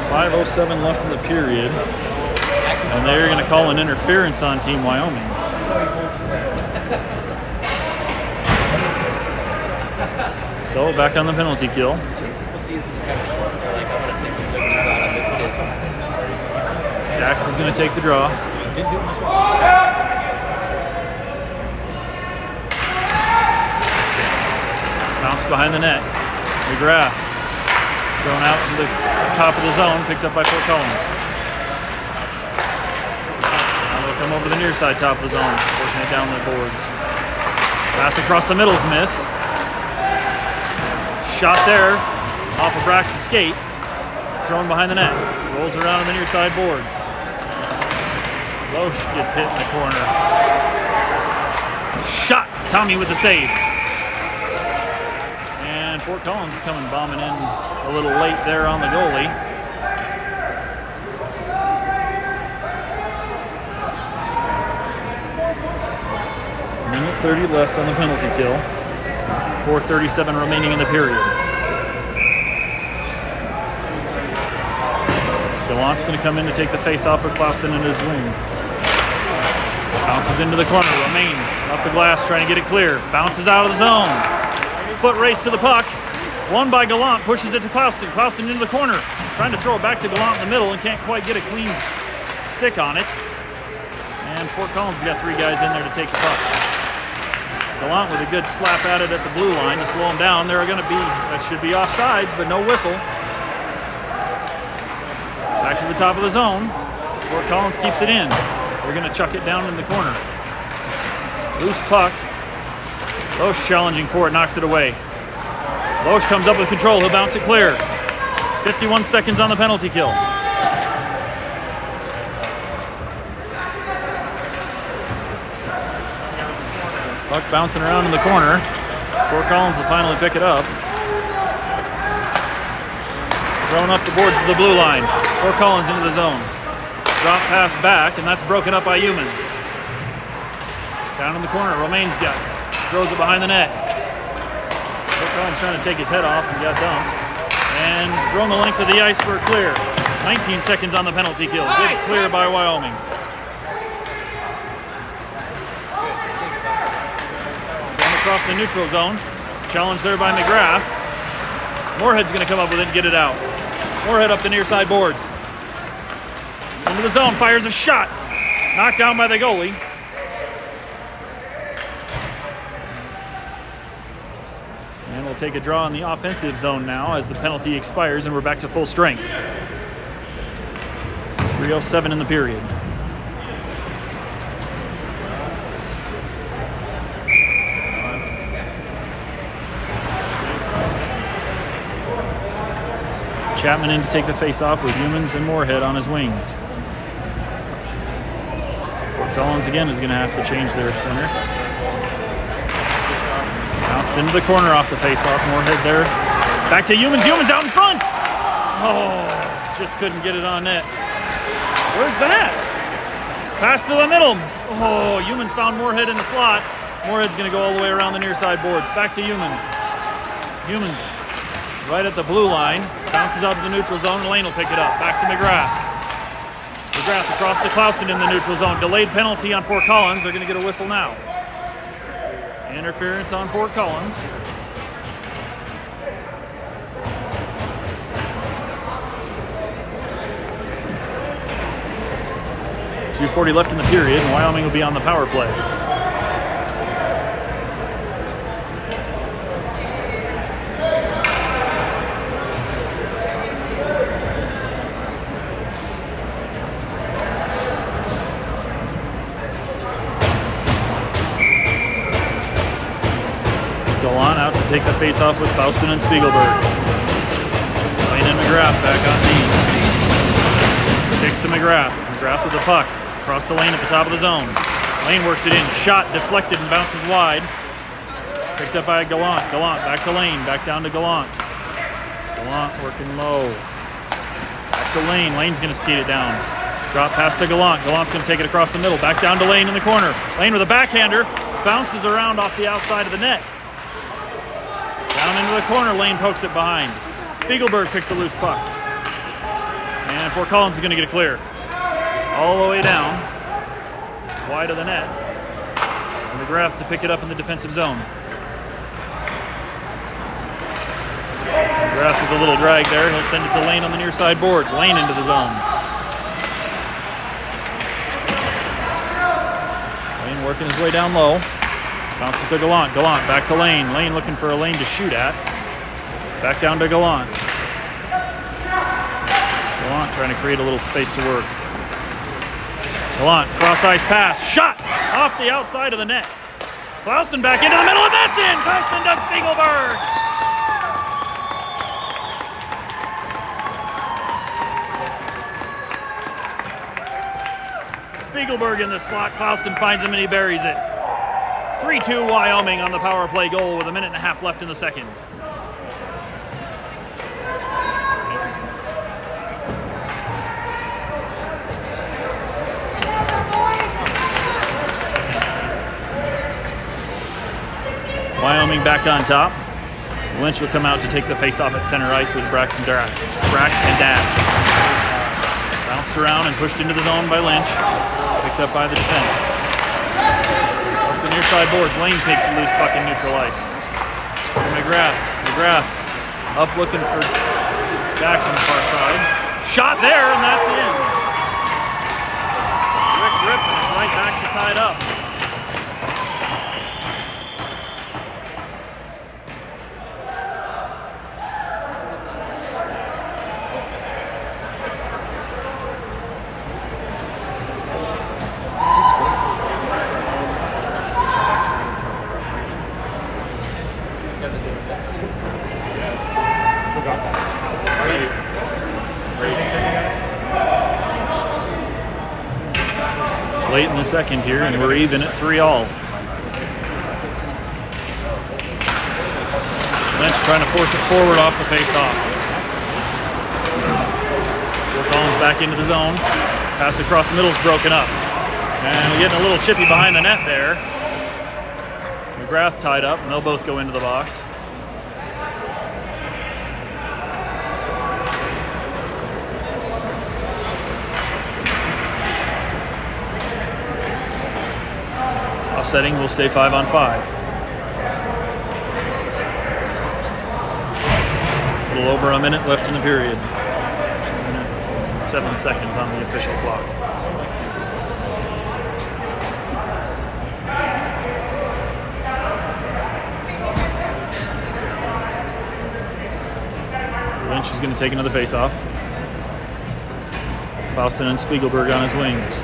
.5:07 left in the period, and they're going to call an interference on Team Wyoming. So back on the penalty kill. We'll see who's kind of short. They're like, I'm going to take some liberties out on this kid. Dax is going to take the draw. Bounce behind the net. McGrath. Thrown out to the top of the zone, picked up by Fort Collins. Now they'll come over to the near side top of the zone, working it down the boards. Pass across the middle's missed. Shot there, off of Braxton's skate. Thrown behind the net. Rolls around on the near side boards. Loesch gets hit in the corner. Shot! Tommy with the save. And Fort Collins is coming bombing in a little late there on the goalie. Minute 30 left on the penalty kill. 4:37 remaining in the period. Gallant's going to come in to take the face off of Klauston in his wing. Bounces into the corner. Romain up the glass trying to get it clear. Bounces out of the zone. Foot race to the puck. Won by Gallant. Pushes it to Klauston. Klauston into the corner. Trying to throw it back to Gallant in the middle and can't quite get a clean stick on it. And Fort Collins has got three guys in there to take the puck. Gallant with a good slap at it at the blue line to slow him down. There are going to be, that should be offsides, but no whistle. Back to the top of the zone. Fort Collins keeps it in. They're going to chuck it down in the corner. Loose puck. Loesch challenging for it, knocks it away. Loesch comes up with control, he'll bounce it clear. 51 seconds on the penalty kill. Puck bouncing around in the corner. Fort Collins will finally pick it up. Thrown up the boards to the blue line. Fort Collins into the zone. Drop pass back, and that's broken up by Humans. Down in the corner, Romain's got it. Throws it behind the net. Fort Collins trying to take his head off and got dumped. And thrown the length of the ice for a clear. 19 seconds on the penalty kill. Good clear by Wyoming. Across the neutral zone. Challenge there by McGrath. Moorhead's going to come up with it and get it out. Moorhead up the near side boards. Into the zone, fires a shot. Knocked down by the goalie. And we'll take a draw in the offensive zone now as the penalty expires and we're back to full strength. 3:07 in the period. Chapman in to take the face-off with Humans and Moorhead on his wings. Collins again is going to have to change their center. Bounced into the corner off the face-off. Moorhead there. Back to Humans. Humans out in front. Oh, just couldn't get it on net. Where's that? Pass to the middle. Oh, Humans found Moorhead in the slot. Moorhead's going to go all the way around the near side boards. Back to Humans. Humans right at the blue line. Bounces out to the neutral zone. Lane will pick it up. Back to McGrath. McGrath across to Clouston in the neutral zone. Delayed penalty on Fort Collins. They're going to get a whistle now. Interference on Fort Collins. .240 left in the period, and Wyoming will be on the power play. Gallant out to take the face-off with Faustin and Spiegelberg. Lane and McGrath back on D. Kicks to McGrath. McGrath with the puck. Across the lane at the top of the zone. Lane works it in. Shot deflected and bounces wide. Picked up by Gallant. Gallant back to Lane. Back down to Gallant. Gallant working low. Back to Lane. Lane's going to skate it down. Drop pass to Gallant. Gallant's going to take it across the middle. Back down to Lane in the corner. Lane with a backhander. Bounces around off the outside of the net. Down into the corner. Lane pokes it behind. Spiegelberg picks the loose puck. And Fort Collins is going to get it clear. All the way down. Wide of the net. And McGrath to pick it up in the defensive zone. McGrath with a little drag there. He'll send it to Lane on the near side boards. Lane into the zone. Lane working his way down low. Bounces to Gallant. Gallant back to Lane. Lane looking for a lane to shoot at. Back down to Gallant. Gallant trying to create a little space to work. Gallant, cross-ice pass. Shot off the outside of the net. Clouston back into the middle, and that's in! Clouston to Spiegelberg! Spiegelberg in the slot. Clouston finds him and he buries it. 3-2 Wyoming on the power play goal with a minute and a half left in the second. Wyoming back on top. Lynch will come out to take the face-off at center ice with Braxton Dax. Bounced around and pushed into the zone by Lynch. Picked up by the defense. Up the near side boards. Lane takes the loose puck in neutral ice. To McGrath. McGrath up looking for Dax on the far side. Shot there, and that's in. Quick rip, and it's right back to tied up. Late in the second here, and we're even at 3-all. Lynch trying to force it forward off the face-off. Fort Collins back into the zone. Pass across the middle is broken up. And we're getting a little chippy behind the net there. McGrath tied up, and they'll both go into the box. Offsetting will stay 5-on-5. little over a minute left in the period. 1 minute and 7 seconds on the official clock. Lynch is going to take another face-off. Faustin and Spiegelberg on his wings.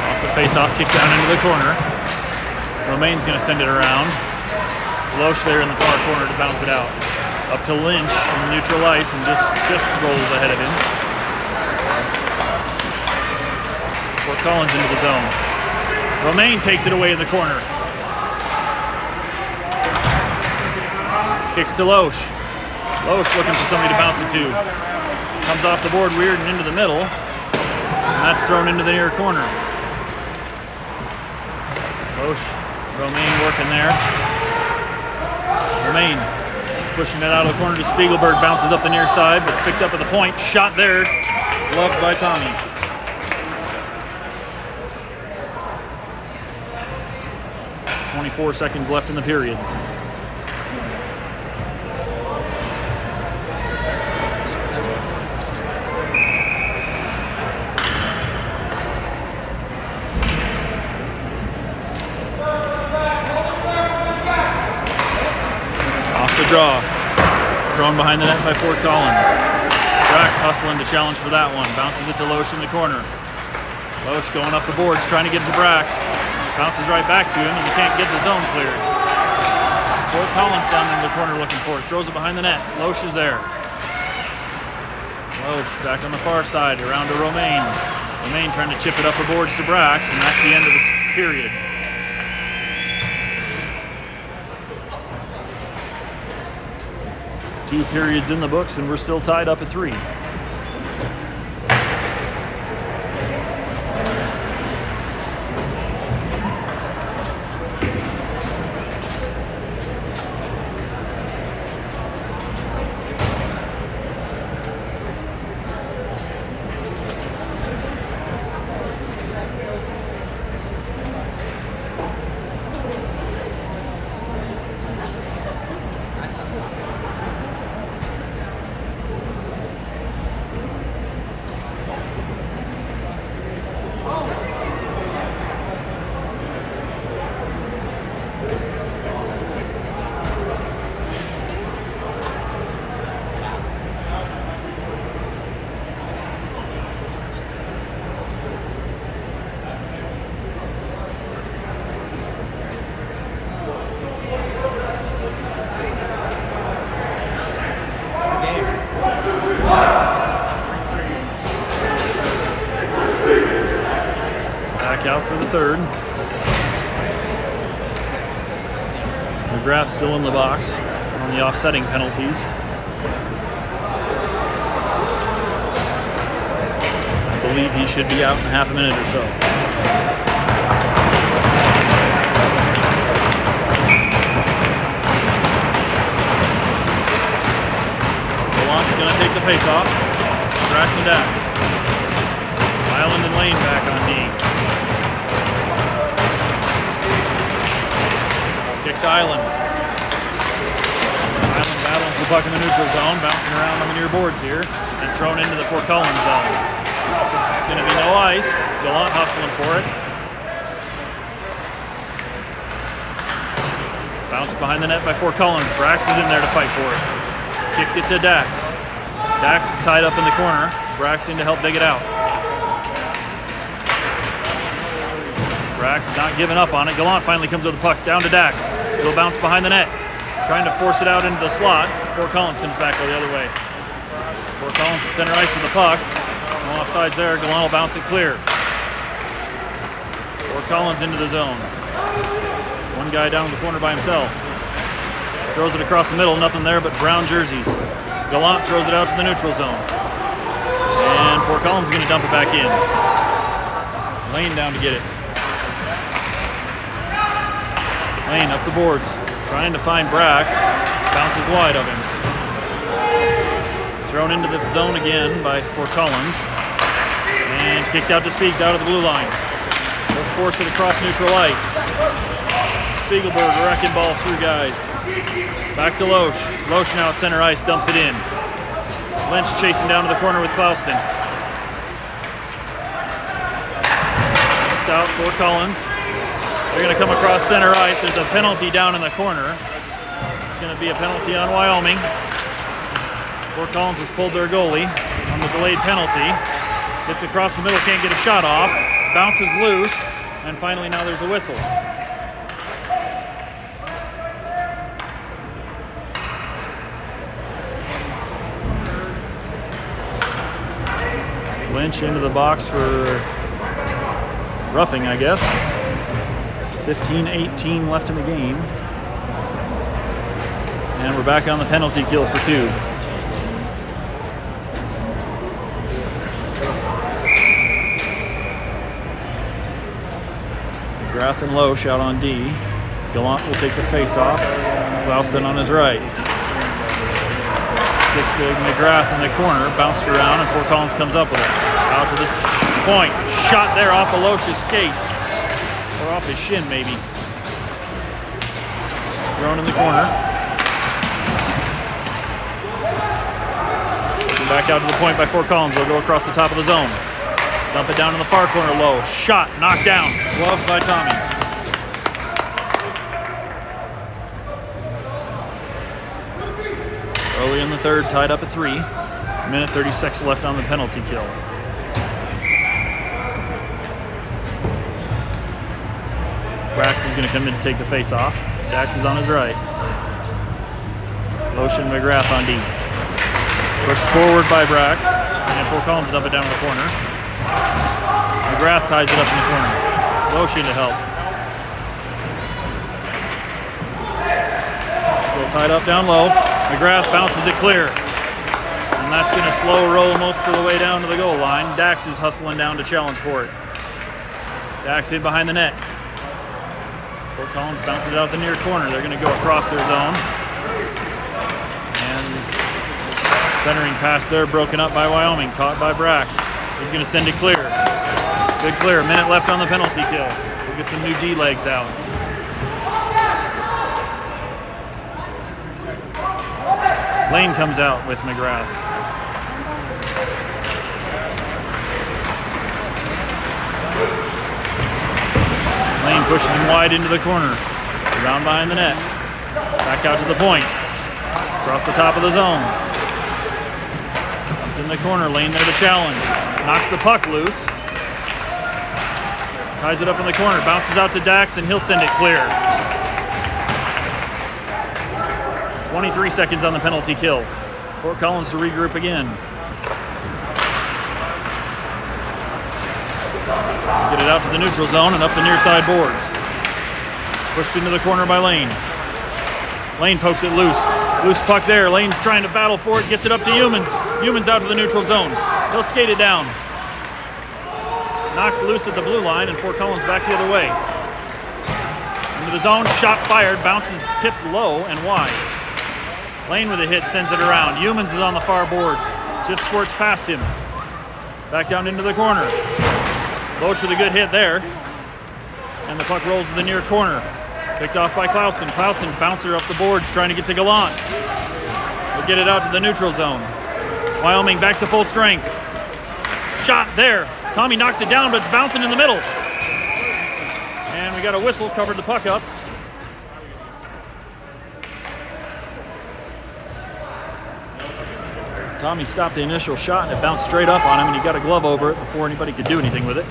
Off the face-off, kick down into the corner. Romaine's going to send it around. Loesch there in the far corner to bounce it out. Up to Lynch in the neutral ice and just rolls ahead of him. Fort Collins into the zone. Romaine takes it away in the corner. Kicks to Loesch. Loesch looking for somebody to bounce it to. Comes off the board weird and into the middle. And that's thrown into the near corner. Loesch, Romaine working there. Romaine pushing it out of the corner to Spiegelberg. Bounces up the near side, but picked up at the point. Shot there. Gloved by Tommy. .4 seconds left in the period. Off the draw. Thrown behind the net by Fort Collins. Brax hustling to challenge for that one. Bounces it to Loesch in the corner. Loesch going up the boards, trying to get to Brax. Bounces right back to him, and you can't get the zone cleared. Fort Collins down in the corner looking for it. Throws it behind the net. Loesch is there. Loesch back on the far side, around to Romaine. Romaine trying to chip it up the boards to Brax, and that's the end of this period. Two periods in the books, and we're still tied up at 3. Out for the third. McGrath still in the box on the offsetting penalties. I believe he should be out in half a minute or so. Gallant's going to take the face off. Brax and Dax. Island and Lane back on D. Kick to Island. Island battling for the puck in the neutral zone, bouncing around on the near boards here, and thrown into the Fort Collins zone. It's going to be no ice. Gallant hustling for it. Bounced behind the net by Fort Collins. Brax is in there to fight for it. Kicked it to Dax. Dax is tied up in the corner. Brax in to help dig it out. Brax not giving up on it. Gallant finally comes with the puck down to Dax. It'll bounce behind the net. Trying to force it out into the slot. Fort Collins comes back the other way. Fort Collins at center ice with the puck. No offsides there. Gallant will bounce it clear. Fort Collins into the zone. One guy down in the corner by himself. Throws it across the middle. Nothing there but brown jerseys. Gallant throws it out to the neutral zone. And Fort Collins is going to dump it back in. Lane down to get it. Lane up the boards, trying to find Brax. Bounces wide of him. Thrown into the zone again by Fort Collins. And kicked out to Speaks out of the blue line. They'll force it across neutral ice. Spiegelberg wrecking ball through guys. Back to Loesch. Loesch now at center ice, dumps it in. Lynch chasing down to the corner with Klauston. Just out for Collins. They're going to come across center ice. There's a penalty down in the corner. It's going to be a penalty on Wyoming. Fort Collins has pulled their goalie on the delayed penalty. Gets across the middle, can't get a shot off. Bounces loose, and finally now there's a whistle. Lynch into the box for roughing, I guess. 15-18 left in the game. And we're back on the penalty kill for 2. McGrath and Loesch out on D. Gallant will take the face-off. Klauston on his right. Kick to McGrath in the corner, bounced around, and Fort Collins comes up with it. Out to this point. Shot there off of Loesch's skate. Or off his shin, maybe. Thrown in the corner. Back out to the point by Fort Collins. They'll go across the top of the zone. Dump it down in the far corner low. Shot, knocked down. Gloved by Tommy. Early in the third, tied up at 3. Minute 36 left on the penalty kill. Brax is going to come in to take the face off. Dax is on his right. Loesch and McGrath on D. Pushed forward by Brax. And Fort Collins dump it down in the corner. McGrath ties it up in the corner. Loesch in to help. Still tied up down low. McGrath bounces it clear. And that's going to slow roll most of the way down to the goal line. Dax is hustling down to challenge for it. Dax in behind the net. Fort Collins bounces it out the near corner. They're going to go across their zone. And centering pass there broken up by Wyoming. Caught by Brax. He's going to send it clear. Good clear. A minute left on the penalty kill. We'll get some new D legs out. Lane comes out with McGrath. Lane pushes him wide into the corner. Around behind the net. Back out to the point. Across the top of the zone. Up in the corner. Lane there to challenge. Knocks the puck loose. Ties it up in the corner. Bounces out to Dax and he'll send it clear. 23 seconds on the penalty kill. Fort Collins to regroup again. Get it out to the neutral zone and up the near side boards. Pushed into the corner by Lane. Lane pokes it loose. Loose puck there. Lane's trying to battle for it. Gets it up to Humans. Humans out to the neutral zone. He'll skate it down. Knocked loose at the blue line and Fort Collins back the other way. Into the zone. Shot fired. Bounces tipped low and wide. Lane with a hit sends it around. Humans is on the far boards. Just squirts past him. Back down into the corner. Loesch with a good hit there. And the puck rolls to the near corner. Picked off by Klauston. Klauston bouncer up the boards trying to get to Gallant. We'll get it out to the neutral zone. Wyoming back to full strength. Shot there. Tommy knocks it down, but it's bouncing in the middle. And we got a whistle, covered the puck up. Tommy stopped the initial shot and it bounced straight up on him and he got a glove over it before anybody could do anything with it.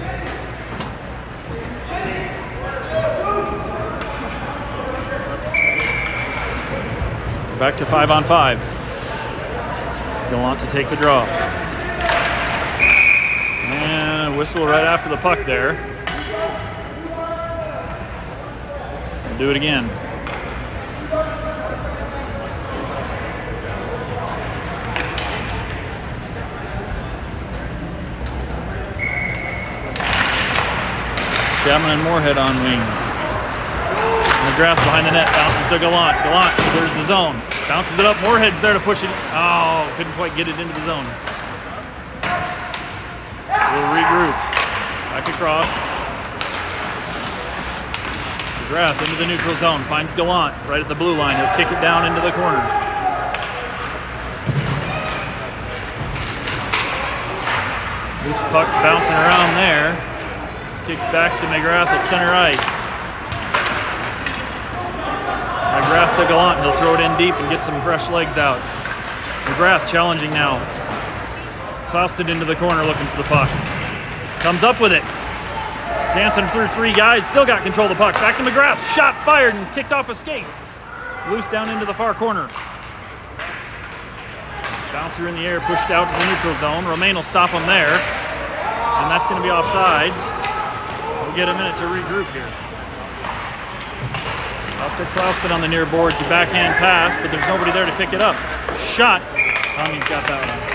Back to 5-on-5. Gallant to take the draw. And a whistle right after the puck there. We'll do it again. Chapman and Moorhead on wings. McGrath behind the net, bounces to Gallant. Gallant clears the zone. Bounces it up, Moorhead's there to push it. Oh, couldn't quite get it into the zone. We'll regroup. Back across. McGrath into the neutral zone. Finds Gallant right at the blue line. He'll kick it down into the corner. Loose puck bouncing around there. Kick back to McGrath at center ice. McGrath to Gallant. He'll throw it in deep and get some fresh legs out. McGrath challenging now. Fausted into the corner looking for the puck. Comes up with it. Dancing through three guys. Still got control of the puck. Back to McGrath. Shot fired and kicked off a skate. Loose down into the far corner. Bouncer in the air, pushed out to the neutral zone. Romain will stop him there. And that's going to be offsides. We'll get a minute to regroup here. Up to Clauston on the near boards. A backhand pass, but there's nobody there to pick it up. Shot. Tommy's got that one.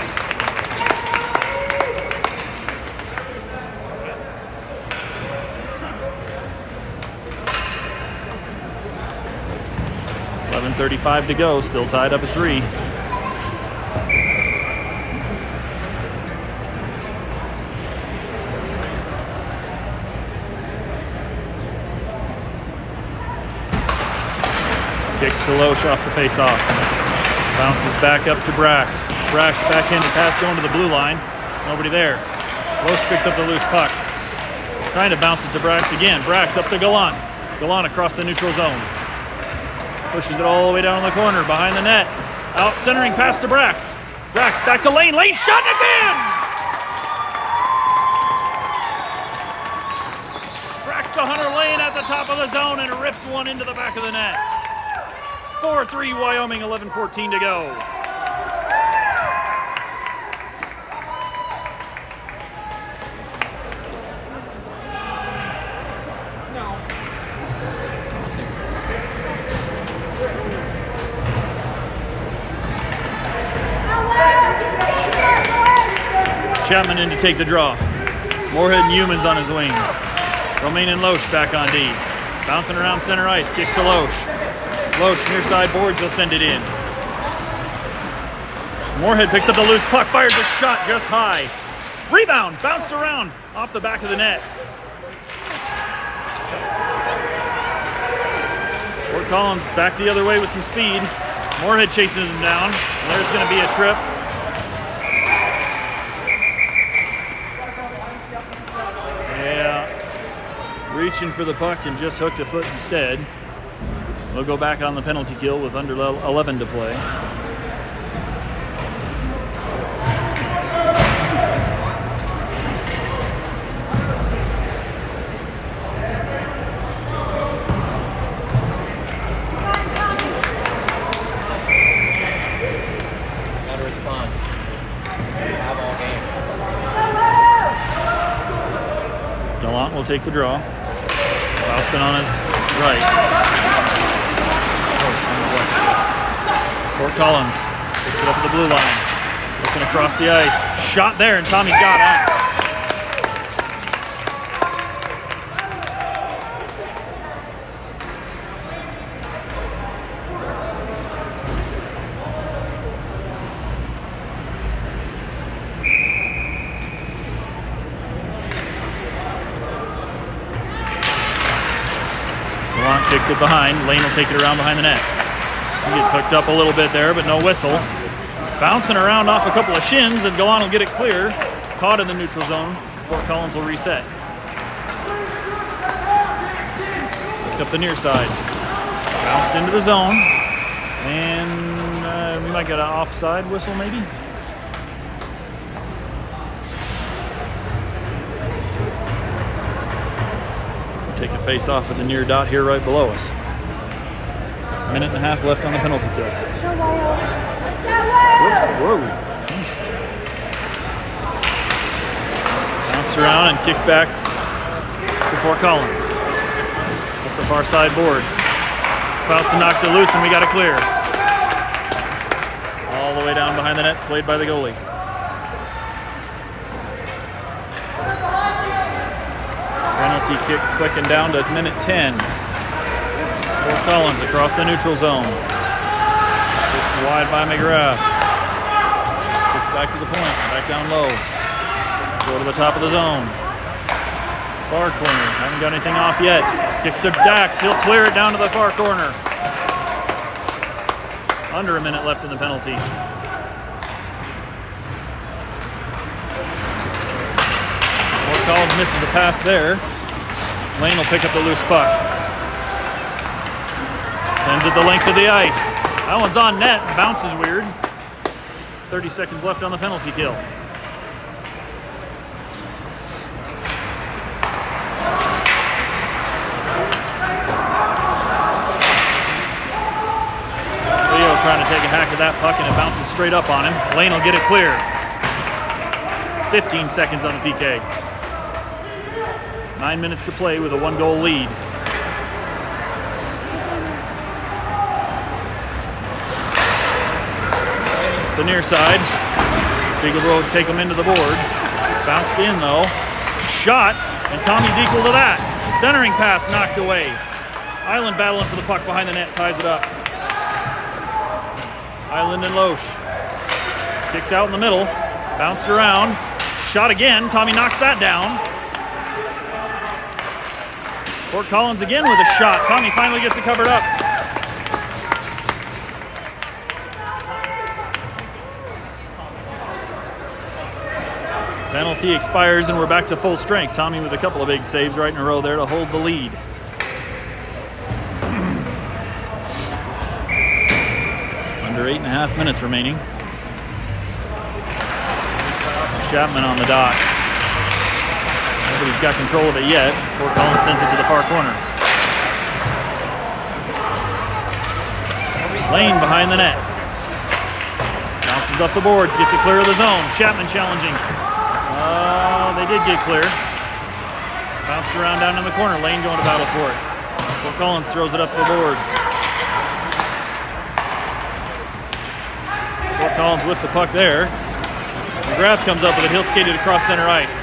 .35 to go, still tied up at 3. Kicks to Loesch off the face-off. Bounces back up to Brax. Brax backhanded pass going to the blue line. Nobody there. Loesch picks up the loose puck. Trying to bounce it to Brax again. Brax up to Gallant. Gallant across the neutral zone. Pushes it all the way down in the corner, behind the net. Out centering pass to Brax. Brax back to Lane. Lane shot and it's in! Brax to Hunter Lane at the top of the zone and rips one into the back of the net. 4-3 Wyoming, 11:14 to go. Chapman in to take the draw. Moorhead and Humans on his wings. Romain and Loesch back on D. Bouncing around center ice, kicks to Loesch. Loesch near side boards, he'll send it in. Moorhead picks up the loose puck, fires a shot just high. Rebound, bounced around off the back of the net. Fort Collins back the other way with some speed. Moorhead chasing him down. There's going to be a trip. Reaching for the puck and just hooked a foot instead. We'll go back on the penalty kill with under 11 to play. Gotta respond. You have all game. Gallant will take the draw. Faustin on his right. Fort Collins picks it up at the blue line. Looking across the ice. Shot there, and Tommy's got it. Kicks it behind. Lane will take it around behind the net. He gets hooked up a little bit there, but no whistle. Bouncing around off a couple of shins, and Gallant will get it clear. Caught in the neutral zone. Fort Collins will reset. Picked up the near side. Bounced into the zone. And we might get an offside whistle maybe. Take a face off at the near dot here right below us. Minute and a half left on the penalty kill. Whoa. Bounced around and kicked back to Fort Collins. Up the far side boards. Faustin knocks it loose and we got it clear. All the way down behind the net, played by the goalie. Penalty kick clicking down to minute 10. Fort Collins across the neutral zone. Just wide by McGrath. Gets back to the point, back down low. Throw to the top of the zone. Far corner. Haven't got anything off yet. Kicks to Dax. He'll clear it down to the far corner. Under a minute left in the penalty. Fort Collins misses a pass there. Lane will pick up the loose puck. Sends it the length of the ice. That one's on net. Bounces weird. 30 seconds left on the penalty kill. Trying to take a hack at that puck, and it bounces straight up on him. Lane will get it clear. 15 seconds on the PK. 9 minutes to play with a 1-goal lead. The near side. Spiegel will take him into the boards. Bounced in though. Shot, and Tommy's equal to that. Centering pass knocked away. Island battling for the puck behind the net, ties it up. Island and Loesch. Kicks out in the middle. Bounced around. Shot again. Tommy knocks that down. Fort Collins again with a shot. Tommy finally gets it covered up. Penalty expires and we're back to full strength. Tommy with a couple of big saves right in a row there to hold the lead. Under 8.5 minutes remaining. Chapman on the dot. Nobody's got control of it yet. Fort Collins sends it to the far corner. Lane behind the net. Bounces up the boards, gets it clear of the zone. Chapman challenging. They did get clear. Bounced around down in the corner. Lane going to battle for it. Fort Collins throws it up the boards. Fort Collins with the puck there. McGrath comes up with it. He'll skate it across center ice.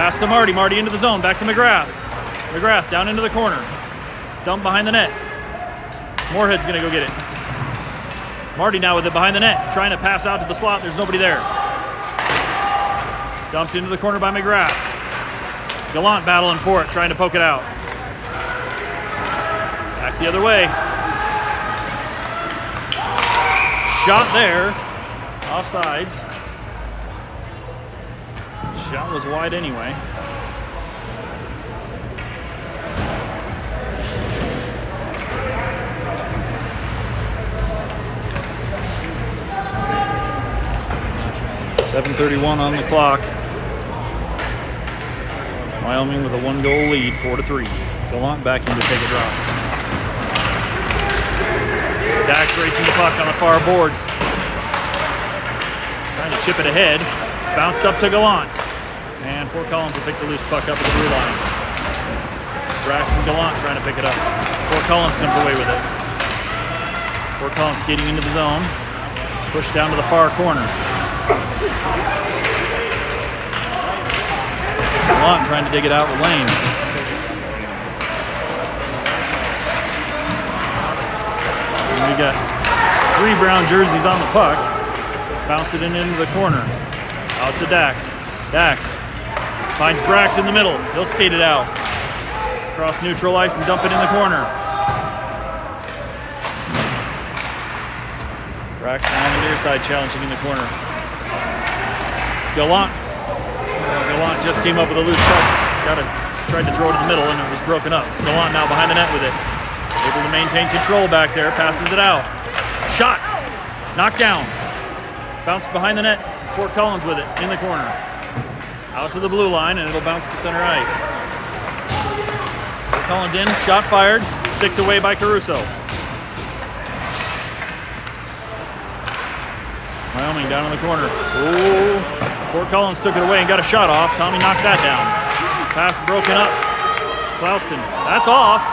Pass to Marty. Marty into the zone. Back to McGrath. McGrath down into the corner. Dump behind the net. Moorhead's going to go get it. Marty now with it behind the net. Trying to pass out to the slot. There's nobody there. Dumped into the corner by McGrath. Gallant battling for it. Trying to poke it out. Back the other way. Shot there. Offsides. Shot was wide anyway. .7:31 on the clock. Wyoming with a 1-goal lead, 4-3. Gallant back in to take a drop. Dax racing the puck on the far boards. Trying to chip it ahead. Bounced up to Gallant. And Fort Collins will pick the loose puck up at the blue line. Braxton Gallant trying to pick it up. Fort Collins comes away with it. Fort Collins skating into the zone. Pushed down to the far corner. Gallant trying to dig it out with Lane. And we got 3 brown jerseys on the puck. Bounce it into the corner. Out to Dax. Dax finds Brax in the middle. He'll skate it out. Cross neutral ice and dump it in the corner. Braxton on the near side challenging in the corner. Gallant just came up with a loose puck. Tried to throw it in the middle and it was broken up. Gallant now behind the net with it. Able to maintain control back there. Passes it out. Shot. Knocked down. Bounced behind the net. Fort Collins with it in the corner. Out to the blue line and it'll bounce to center ice. Fort Collins in. Shot fired. Sticked away by Caruso. Wyoming down in the corner. Ooh. Fort Collins took it away and got a shot off. Tommy knocked that down. Pass broken up. Clouston. That's off.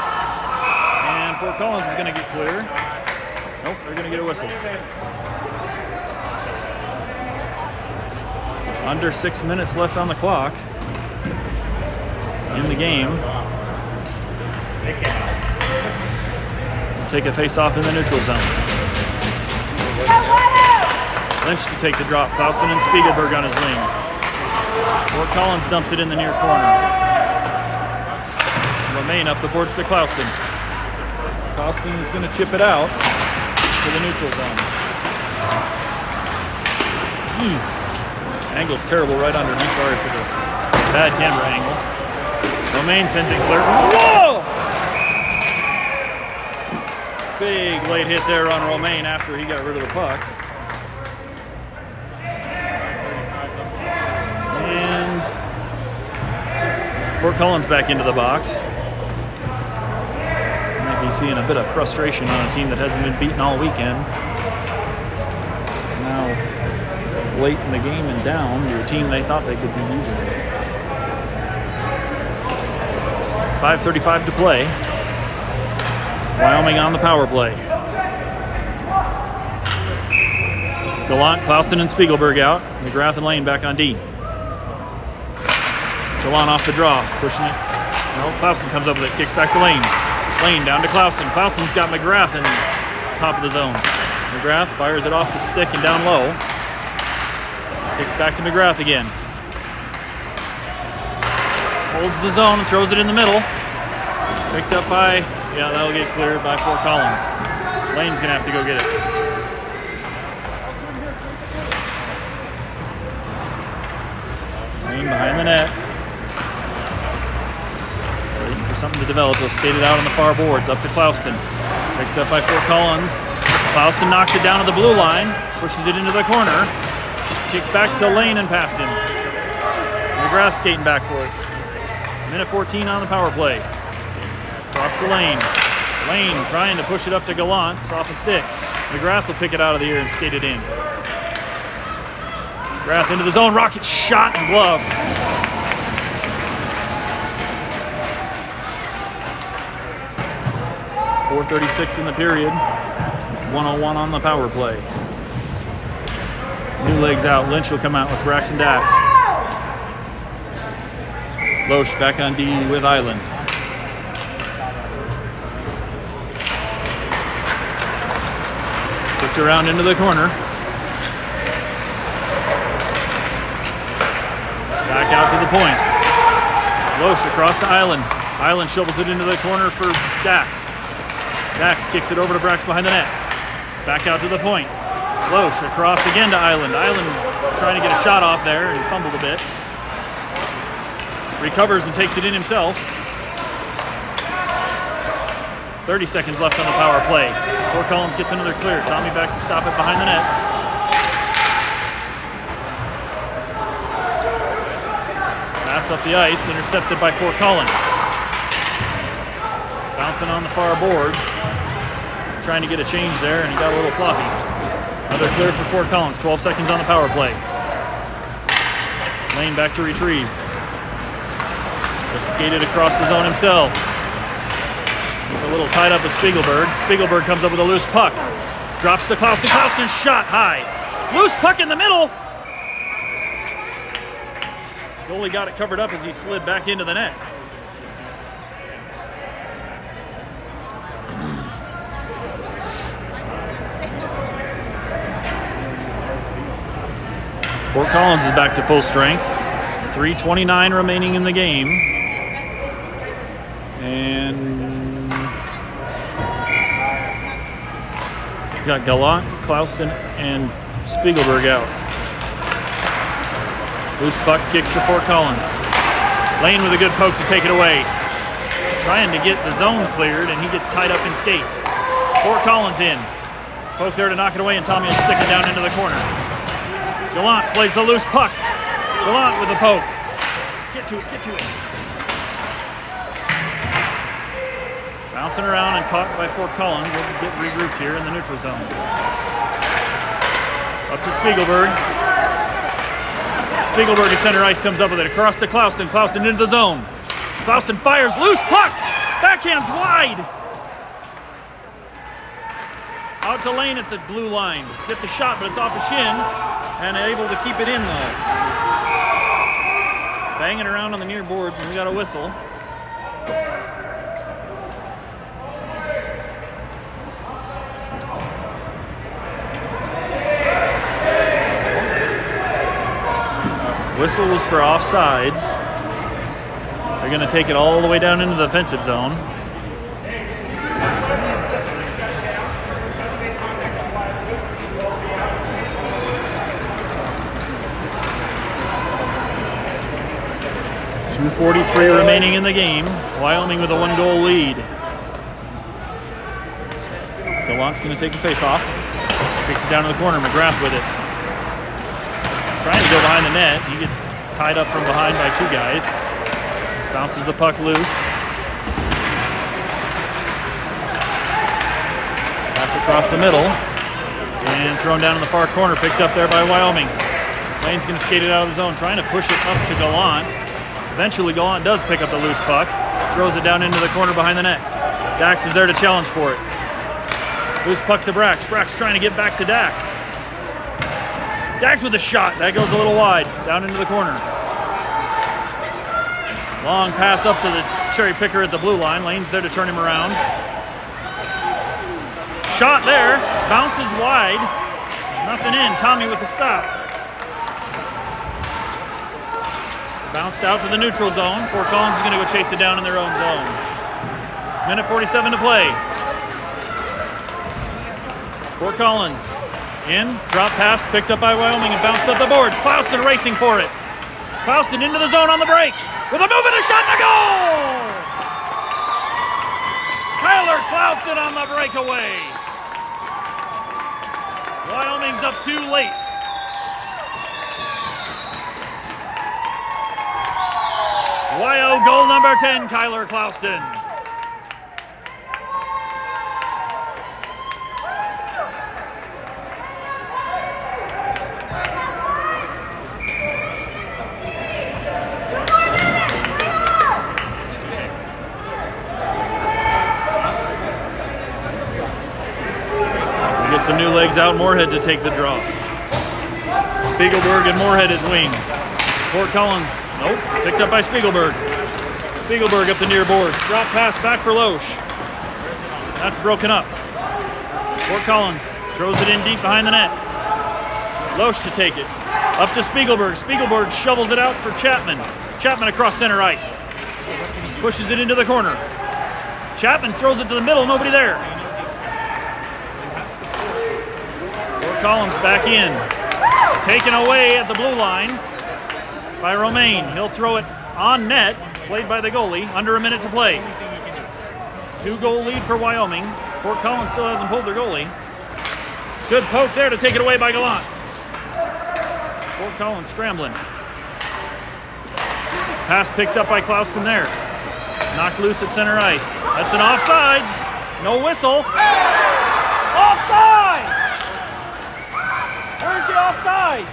And Fort Collins is going to get clear. Nope, they're going to get a whistle. Under 6 minutes left on the clock in the game. We'll take a face-off in the neutral zone. Lynch to take the drop. Clouston and Spiegelberg on his wings. Fort Collins dumps it in the near corner. Romaine up the boards to Clouston. Clouston is going to chip it out to the neutral zone. Angle's terrible right under me. Sorry for the bad camera angle. Romaine sends it clear. Whoa! Big late hit there on Romaine after he got rid of the puck. And Fort Collins back into the box. Might be seeing a bit of frustration on a team that hasn't been beaten all weekend. Now, late in the game and down to a team they thought they could beat easily. 5:35 to play. Wyoming on the power play. Gallant, Clouston, and Spiegelberg out. McGrath and Lane back on D. Gallant off the draw, pushing it. No, Clouston comes up with it, kicks back to Lane. Lane down to Clouston. Clouston's got McGrath in top of the zone. McGrath fires it off the stick and down low. Kicks back to McGrath again. Holds the zone and throws it in the middle. Picked up by, yeah, that'll get cleared by Fort Collins. Lane's gonna have to go get it. Lane behind the net. Waiting for something to develop. He'll skate it out on the far boards. Up to Clouston. Picked up by Fort Collins. Clouston knocks it down to the blue line. Pushes it into the corner. Kicks back to Lane and past him. McGrath skating back for it. Minute 14 on the power play. Across the lane. Lane trying to push it up to Gallant. It's off a stick. McGrath will pick it out of the air and skate it in. McGrath into the zone. Rocket shot and glove. .436 in the period. 1:01 on the power play. New legs out. Lynch will come out with Rax and Dax. Loesch back on D with Island. Kicked around into the corner. Back out to the point. Loesch across to Island. Island shovels it into the corner for Dax. Dax kicks it over to Brax behind the net. Back out to the point. Loesch across again to Island. Island trying to get a shot off there and fumbled a bit. Recovers and takes it in himself. 30 seconds left on the power play. Fort Collins gets another clear. Tommy back to stop it behind the net. Pass up the ice, intercepted by Fort Collins. Bouncing on the far boards. Trying to get a change there, and he got a little sloppy. Another clear for Fort Collins. 12 seconds on the power play. Lane back to retrieve. Just skated across the zone himself. It's a little tied up with Spiegelberg. Spiegelberg comes up with a loose puck. Drops to Clouston. Clouston shot high. Loose puck in the middle. Goalie got it covered up as he slid back into the net. Fort Collins is back to full strength. 3:29 remaining in the game. And we got Gallant, Clouston, and Spiegelberg out. Loose puck kicks to Fort Collins. Lane with a good poke to take it away. Trying to get the zone cleared, and he gets tied up in skates. Fort Collins in. Poke there to knock it away, and Tommy will stick it down into the corner. Gallant plays the loose puck. Gallant with the poke. Get to it, get to it. Bouncing around and caught by Fort Collins. We'll get regrouped here in the neutral zone. Up to Spiegelberg. Spiegelberg at center ice comes up with it. Across to Clouston. Clouston into the zone. Clouston fires. Loose puck. Backhand's wide. Out to Lane at the blue line. Gets a shot, but it's off a shin. And able to keep it in though. Banging around on the near boards, and we got a whistle. Whistle was for offsides. They're going to take it all the way down into the defensive zone. .243 remaining in the game. Wyoming with a 1-goal lead. Gallant's going to take the face off. Kicks it down to the corner. McGrath with it. Trying to go behind the net. He gets tied up from behind by 2 guys. Bounces the puck loose. Pass across the middle. And thrown down in the far corner. Picked up there by Wyoming. Lane's going to skate it out of the zone. Trying to push it up to Gallant. Eventually Gallant does pick up the loose puck. Throws it down into the corner behind the net. Dax is there to challenge for it. Loose puck to Brax. Brax trying to get back to Dax. Dax with a shot. That goes a little wide. Down into the corner. Long pass up to the cherry picker at the blue line. Lane's there to turn him around. Shot there. Bounces wide. Nothing in. Tommy with the stop. Bounced out to the neutral zone. Fort Collins is going to go chase it down in their own zone. Minute 47 to play. Fort Collins in, drop pass, picked up by Wyoming and bounced up the boards. Clouston racing for it. Clouston into the zone on the break. With a move and a shot and a goal! Tyler Clouston on the breakaway. Wyoming's up 2 late. Wyo goal number 10, Kyler Clouston. Some new legs out. Moorhead to take the draw. Spiegelberg and Moorhead as wings. Fort Collins, nope, picked up by Spiegelberg. Spiegelberg up the near board. Drop pass back for Loesch. That's broken up. Fort Collins throws it in deep behind the net. Loesch to take it. Up to Spiegelberg. Spiegelberg shovels it out for Chapman. Chapman across center ice. Pushes it into the corner. Chapman throws it to the middle, nobody there. Collins back in. Taken away at the blue line by Romaine. He'll throw it on net, played by the goalie, under a minute to play. 2-goal lead for Wyoming. Fort Collins still hasn't pulled their goalie. Good poke there to take it away by Gallant. Fort Collins scrambling. Pass picked up by Clouston there. Knocked loose at center ice. That's an offsides. No whistle. Offside! Where's the offside?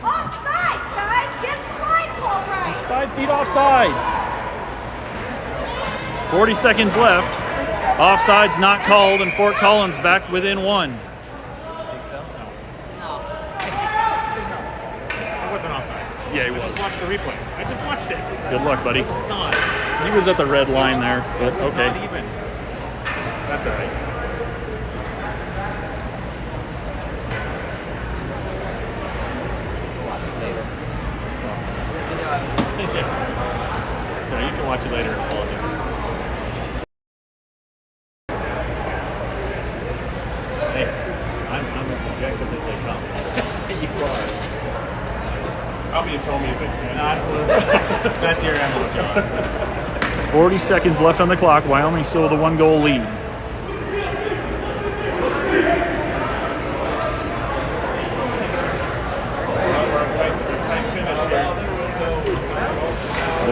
Offsides, guys! Get the line ball right! It's 5 feet offsides. 40 seconds left. Offside's not called, and Fort Collins back within 1. It wasn't offside. Yeah, he was. Just watch the replay. I just watched it. Good luck, buddy. It's not. He was at the red line there, but It's okay. not even. That's all right. Yeah, you can watch it later and apologize. Hey, I'm as objective as they come. You are. I'll be as homey as I can. That's your MO, John. 40 seconds left on the clock. Wyoming still with a 1-goal lead.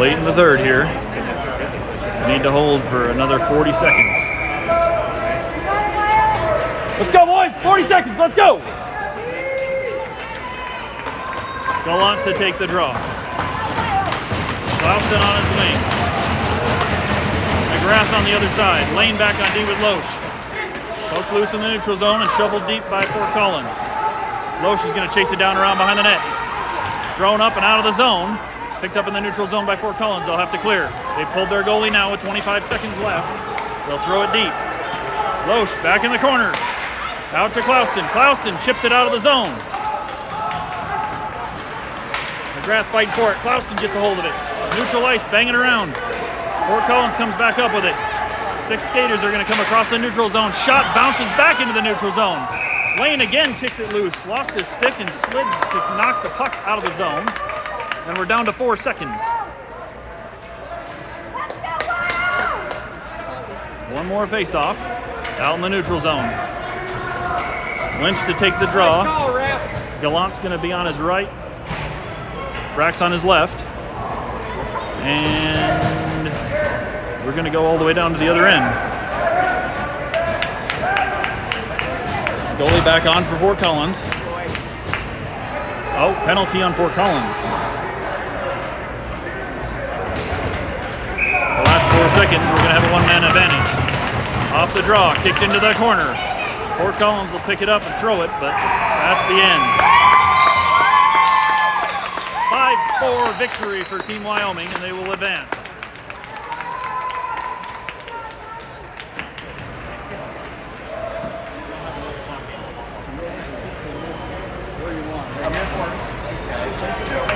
Late in the third here. Need to hold for another 40 seconds. Let's go, boys! 40 seconds, let's go! Gallant to take the draw. Clouston on his wing. McGrath on the other side. Lane back on D with Loesch. Poke loose in the neutral zone and shoveled deep by Fort Collins. Loesch is going to chase it down around behind the net. Thrown up and out of the zone. Picked up in the neutral zone by Fort Collins. They'll have to clear. They pulled their goalie now with 25 seconds left. They'll throw it deep. Loesch back in the corner. Out to Clouston. Clouston chips it out of the zone. McGrath fighting for it. Clouston gets a hold of it. Neutral ice banging around. Fort Collins comes back up with it. 6 skaters are going to come across the neutral zone. Shot bounces back into the neutral zone. Lane again kicks it loose. Lost his stick and slid to knock the puck out of the zone. And we're down to 4 seconds. One more face-off out in the neutral zone. Lynch to take the draw. Gallant's going to be on his right. Brack's on his left. And we're going to go all the way down to the other end. Goalie back on for Fort Collins. Oh, penalty on Fort Collins. The last 4 seconds, we're going to have a one-man advantage. Off the draw, kicked into the corner. Fort Collins will pick it up and throw it, but that's the end. 5-4 victory for Team Wyoming, and they will advance. Where you want. Right here. Thanks, guys.